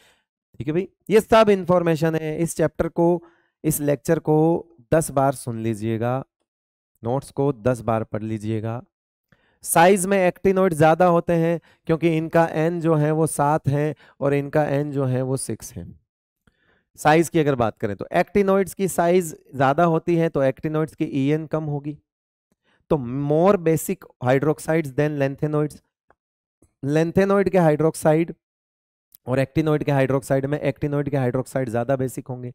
ठीक है भाई, ये सब इंफॉर्मेशन है। इस चैप्टर को, इस लेक्चर को 10 बार सुन लीजिएगा, नोट्स को 10 बार पढ़ लीजिएगा। साइज में एक्टिनॉइड ज्यादा होते हैं क्योंकि इनका n जो है वो 7 है और इनका n जो है वो 6 है। साइज की अगर बात करें तो एक्टिनॉइड्स की साइज ज्यादा होती है तो एक्टिनॉइड्स की EN कम होगी। तो more basic hydroxides than lanthanoids, lanthanoid के हाइड्रोक्साइड और एक्टिनॉइड के हाइड्रोक्साइड में एक्टिनॉइड के हाइड्रोक्साइड ज्यादा बेसिक होंगे।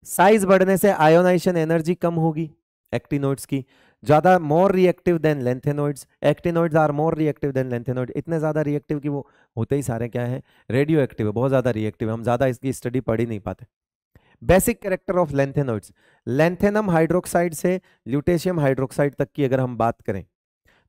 साइज बढ़ने से आयोनाइजेशन एनर्जी कम होगी एक्टिनॉइड्स की, ज्यादा more reactive than lanthanoids, actinoids are more reactive than lanthanoid, इतने ज्यादा रिएक्टिव कि वो होते ही सारे क्या है, रेडियो एक्टिव है, बहुत ज्यादा रिएक्टिव है, हम ज्यादा इसकी स्टडी पढ़ ही नहीं पाते। Basic character of lanthanoids, lanthanum hydroxide से ल्यूटेशियम हाइड्रोक्साइड तक की अगर हम बात करें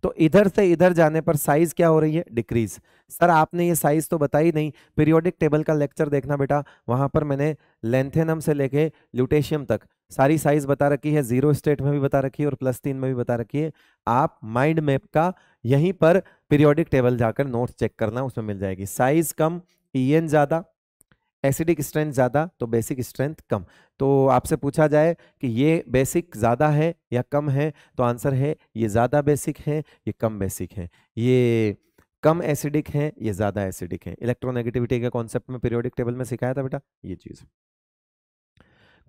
तो इधर से इधर जाने पर साइज क्या हो रही है, डिक्रीज। सर आपने ये साइज तो बताई नहीं, पीरियोडिक टेबल का लेक्चर देखना बेटा, वहां पर मैंने लेंथेनम से लेके ल्यूटेशियम तक सारी साइज बता रखी है, 0 स्टेट में भी बता रखी है और +3 में भी बता रखी है। आप माइंड मैप का यहीं पर पीरियोडिक टेबल जाकर नोट्स चेक करना, उसमें मिल जाएगी। साइज कम, EN ज्यादा, एसिडिक स्ट्रेंथ ज्यादा तो बेसिक स्ट्रेंथ कम। तो आपसे पूछा जाए कि ये बेसिक ज्यादा है या कम है, तो आंसर है ये ज्यादा बेसिक है, ये कम बेसिक है, ये कम एसिडिक है, ये ज्यादा एसिडिक है। इलेक्ट्रोनेगेटिविटी के कॉन्सेप्ट में पीरियोडिक टेबल में सिखाया था बेटा ये चीज।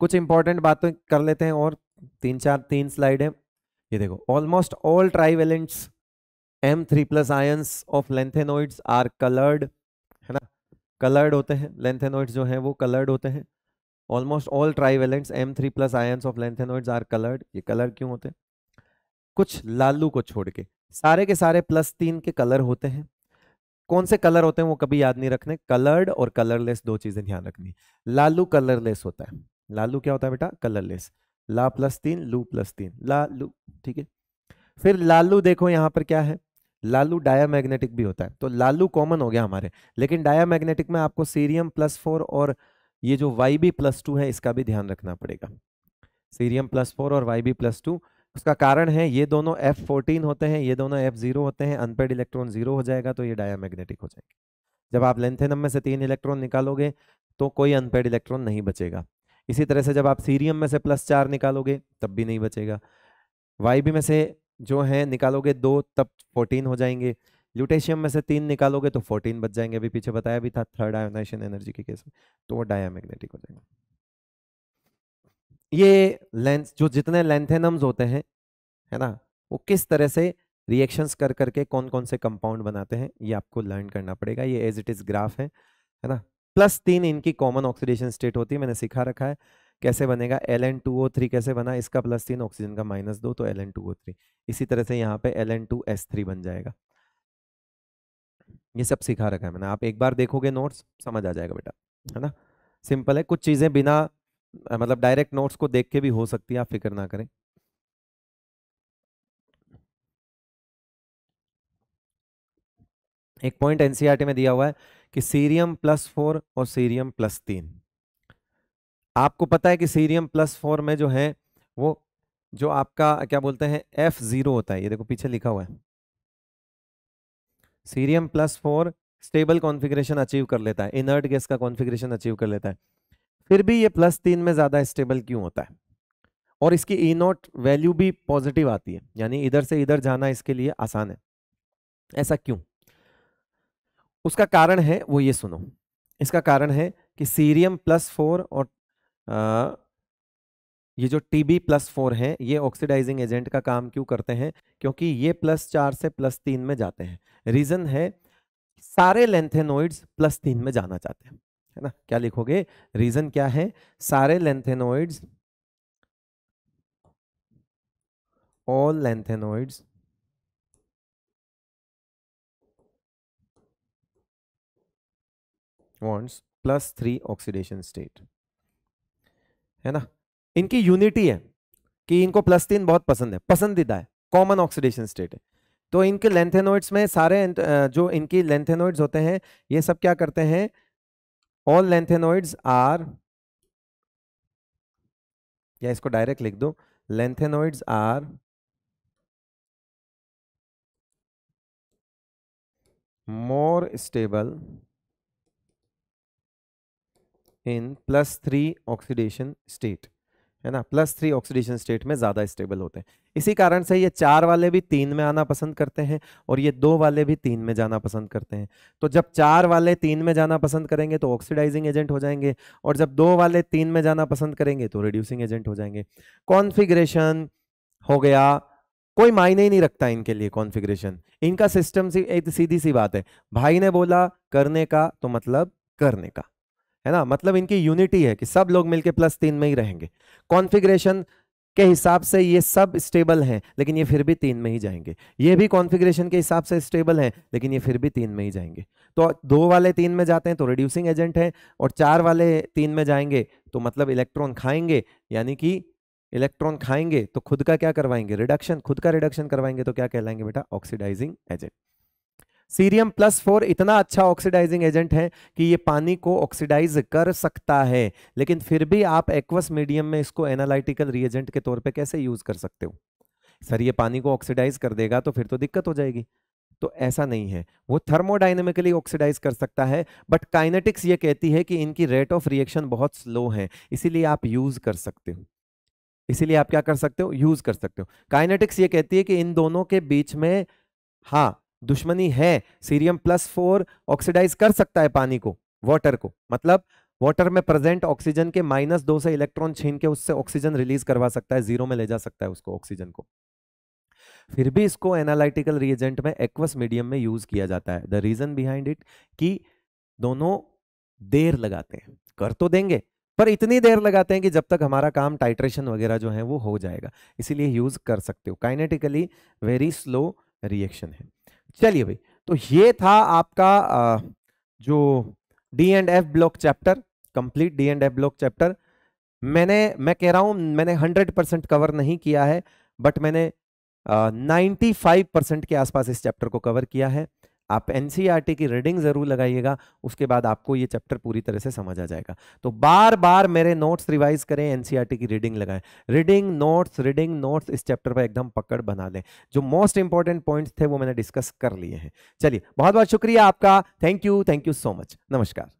कुछ इंपॉर्टेंट बातें कर लेते हैं और 3 स्लाइड है, ये देखो। Almost all trivalents M3+ ions of lanthanoids are coloured, है ना, कलर्ड होते हैं, लेंथेनॉइड्स जो हैं वो कलर्ड होते हैं। Almost all trivalents M3+ ions of lanthanoids are coloured. ये कलर क्यों होते हैं, कुछ लालू को छोड़ के सारे के सारे +3 के कलर होते हैं। कौन से कलर होते हैं वो कभी याद नहीं रखने, कलर्ड और कलरलेस दो चीजें ध्यान रखनी। लालू कलरलेस होता है, लालू क्या होता है बेटा, कलरलेस। ला +3 लू +3 लालू, ठीक है। फिर लालू देखो यहाँ पर क्या है, लालू डायामैग्नेटिक भी होता है, तो लालू कॉमन हो गया हमारे, लेकिन डायामैग्नेटिक में आपको सीरियम +4 और ये जो YB+2 है इसका भी ध्यान रखना पड़ेगा। सीरियम +4 और YB+2, उसका कारण है ये दोनों F14 होते हैं, ये दोनों F0 होते हैं, अनपेड इलेक्ट्रॉन 0 हो जाएगा तो ये डायामैग्नेटिक हो जाएंगे। जब आप लेंथेनम में से 3 इलेक्ट्रॉन निकालोगे तो कोई अनपेड इलेक्ट्रॉन नहीं बचेगा। इसी तरह से जब आप सीरियम में से +4 निकालोगे तब भी नहीं बचेगा। YB में से जो है निकालोगे 2 तब 14 हो जाएंगे। ल्यूटेशियम में से 3 निकालोगे तो 14 बच जाएंगे, अभी पीछे बताया भी था थर्ड आयोनाइजेशन एनर्जी के केस में, तो वो डायामैग्नेटिक हो जाएंगे। ये लेंथ जो जितने लेंथेनम्स होते हैं, है ना, वो किस तरह से रिएक्शंस कर करके कौन कौन से कंपाउंड बनाते हैं ये आपको लर्न करना पड़ेगा। ये एज इट इज ग्राफ है ना। +3 इनकी कॉमन ऑक्सीडेशन स्टेट होती है, मैंने सिखा रखा है कैसे बनेगा। Ln2O3 कैसे बना, इसका +3 ऑक्सीजन का -2 तो Ln2O3। इसी तरह से यहाँ पे Ln2S3 बन जाएगा। ये सब सिखा रखा है मैंने, आप एक बार देखोगे नोट्स समझ आ जाएगा बेटा, है ना। सिंपल है, कुछ चीजें बिना मतलब डायरेक्ट नोट्स को देख के भी हो सकती है, आप फिक्र ना करें। एक पॉइंट एनसीईआरटी में दिया हुआ है कि सीरियम +4 और सीरियम +3, आपको पता है कि सीरियम +4 में जो है वो जो आपका क्या बोलते हैं F0 होता है, ये देखो पीछे लिखा हुआ है। सीरियम +4 स्टेबल कॉन्फ़िगरेशन अचीव कर लेता है, इनर्ट गैस का कॉन्फ़िगरेशन अचीव कर लेता है, फिर भी ये +3 में ज्यादा स्टेबल क्यों होता है, और इसकी E0 वैल्यू भी पॉजिटिव आती है, यानी इधर से इधर जाना इसके लिए आसान है। ऐसा क्यों, उसका कारण है वो ये सुनो। इसका कारण है कि सीरियम +4 और ये जो Tb+4 है ये ऑक्सीडाइजिंग एजेंट का काम क्यों करते हैं, क्योंकि ये +4 से +3 में जाते हैं। रीजन है सारे लेंथेनॉइड्स +3 में जाना चाहते हैं, है ना। क्या लिखोगे, रीजन क्या है, सारे lanthanoids, all lanthanoids wants +3 oxidation state, है ना। इनकी यूनिटी है कि इनको +3 बहुत पसंद है, पसंदीदा है, कॉमन ऑक्सीडेशन स्टेट है। तो इनके लेंथेनॉइड्स में सारे जो इनकी लेंथेनॉइड्स होते हैं ये सब क्या करते हैं, ऑल लेंथेनॉइड्स आर, या इसको डायरेक्ट लिख दो, lanthanoids are more stable in +3 oxidation state, है ना। +3 ऑक्सीडेशन स्टेट में ज्यादा स्टेबल होते हैं। इसी कारण से ये 4 वाले भी 3 में आना पसंद करते हैं और ये 2 वाले भी 3 में जाना पसंद करते हैं। तो जब 4 वाले 3 में जाना पसंद करेंगे तो ऑक्सीडाइजिंग एजेंट हो जाएंगे, और जब 2 वाले 3 में जाना पसंद करेंगे तो रिड्यूसिंग एजेंट हो जाएंगे। कॉन्फ़िगरेशन हो गया, कोई मायने ही नहीं रखता इनके लिए कॉन्फ़िगरेशन, इनका सिस्टम एक सीधी सी बात है, भाई ने बोला करने का तो मतलब करने का, है ना। मतलब इनकी यूनिटी है कि सब लोग मिलके +3 में ही रहेंगे। कॉन्फ़िगरेशन के हिसाब से ये सब स्टेबल हैं, लेकिन ये फिर भी 3 में ही जाएंगे। ये भी कॉन्फ़िगरेशन के हिसाब से स्टेबल हैं, लेकिन ये फिर भी 3 में ही जाएंगे। तो 2 वाले 3 में जाते हैं तो रिड्यूसिंग एजेंट है, और 4 वाले 3 में जाएंगे तो मतलब इलेक्ट्रॉन खाएंगे, यानी कि इलेक्ट्रॉन खाएंगे तो खुद का क्या करवाएंगे, रिडक्शन, खुद का रिडक्शन करवाएंगे तो क्या कहलाएंगे बेटा, ऑक्सीडाइजिंग एजेंट। सीरियम +4 इतना अच्छा ऑक्सीडाइजिंग एजेंट है कि ये पानी को ऑक्सीडाइज कर सकता है, लेकिन फिर भी आप एक्वस मीडियम में इसको एनालिटिकल रिएजेंट के तौर पे कैसे यूज कर सकते हो? सर ये पानी को ऑक्सीडाइज कर देगा तो फिर तो दिक्कत हो जाएगी। तो ऐसा नहीं है, वो थर्मोडाइनेमिकली ऑक्सीडाइज कर सकता है, बट काइनेटिक्स ये कहती है कि इनकी रेट ऑफ रिएक्शन बहुत स्लो है, इसीलिए आप यूज कर सकते हो। इसीलिए आप क्या कर सकते हो, यूज कर सकते हो। काइनेटिक्स ये कहती है कि इन दोनों के बीच में हाँ दुश्मनी है। सीरियम +4 ऑक्सीडाइज कर सकता है पानी को, वाटर को, मतलब वाटर में प्रेजेंट ऑक्सीजन के -2 से इलेक्ट्रॉन छीन के उससे ऑक्सीजन रिलीज करवा सकता है, 0 में ले जा सकता है उसको, ऑक्सीजन को। फिर भी इसको एनालिटिकल रिएजेंट में एक्वस मीडियम में यूज किया जाता है। द रीजन बिहाइंड इट कि दोनों देर लगाते हैं, कर तो देंगे पर इतनी देर लगाते हैं कि जब तक हमारा काम टाइट्रेशन वगैरह जो है वो हो जाएगा, इसीलिए यूज कर सकते हो। काइनेटिकली वेरी स्लो रिएक्शन है। चलिए भाई, तो ये था आपका जो D and F block chapter, complete D and F block chapter. मैं कह रहा हूं मैंने 100% कवर नहीं किया है, बट मैंने 95% के आसपास इस चैप्टर को कवर किया है। आप एनसीईआरटी की रीडिंग जरूर लगाइएगा, उसके बाद आपको ये चैप्टर पूरी तरह से समझ आ जाएगा। तो बार बार मेरे नोट्स रिवाइज करें, एनसीईआरटी की रीडिंग लगाएं, रीडिंग नोट्स इस चैप्टर पर एकदम पकड़ बना लें। जो मोस्ट इंपॉर्टेंट पॉइंट्स थे वो मैंने डिस्कस कर लिए हैं। चलिए, बहुत बहुत शुक्रिया आपका, थैंक यू सो मच, नमस्कार।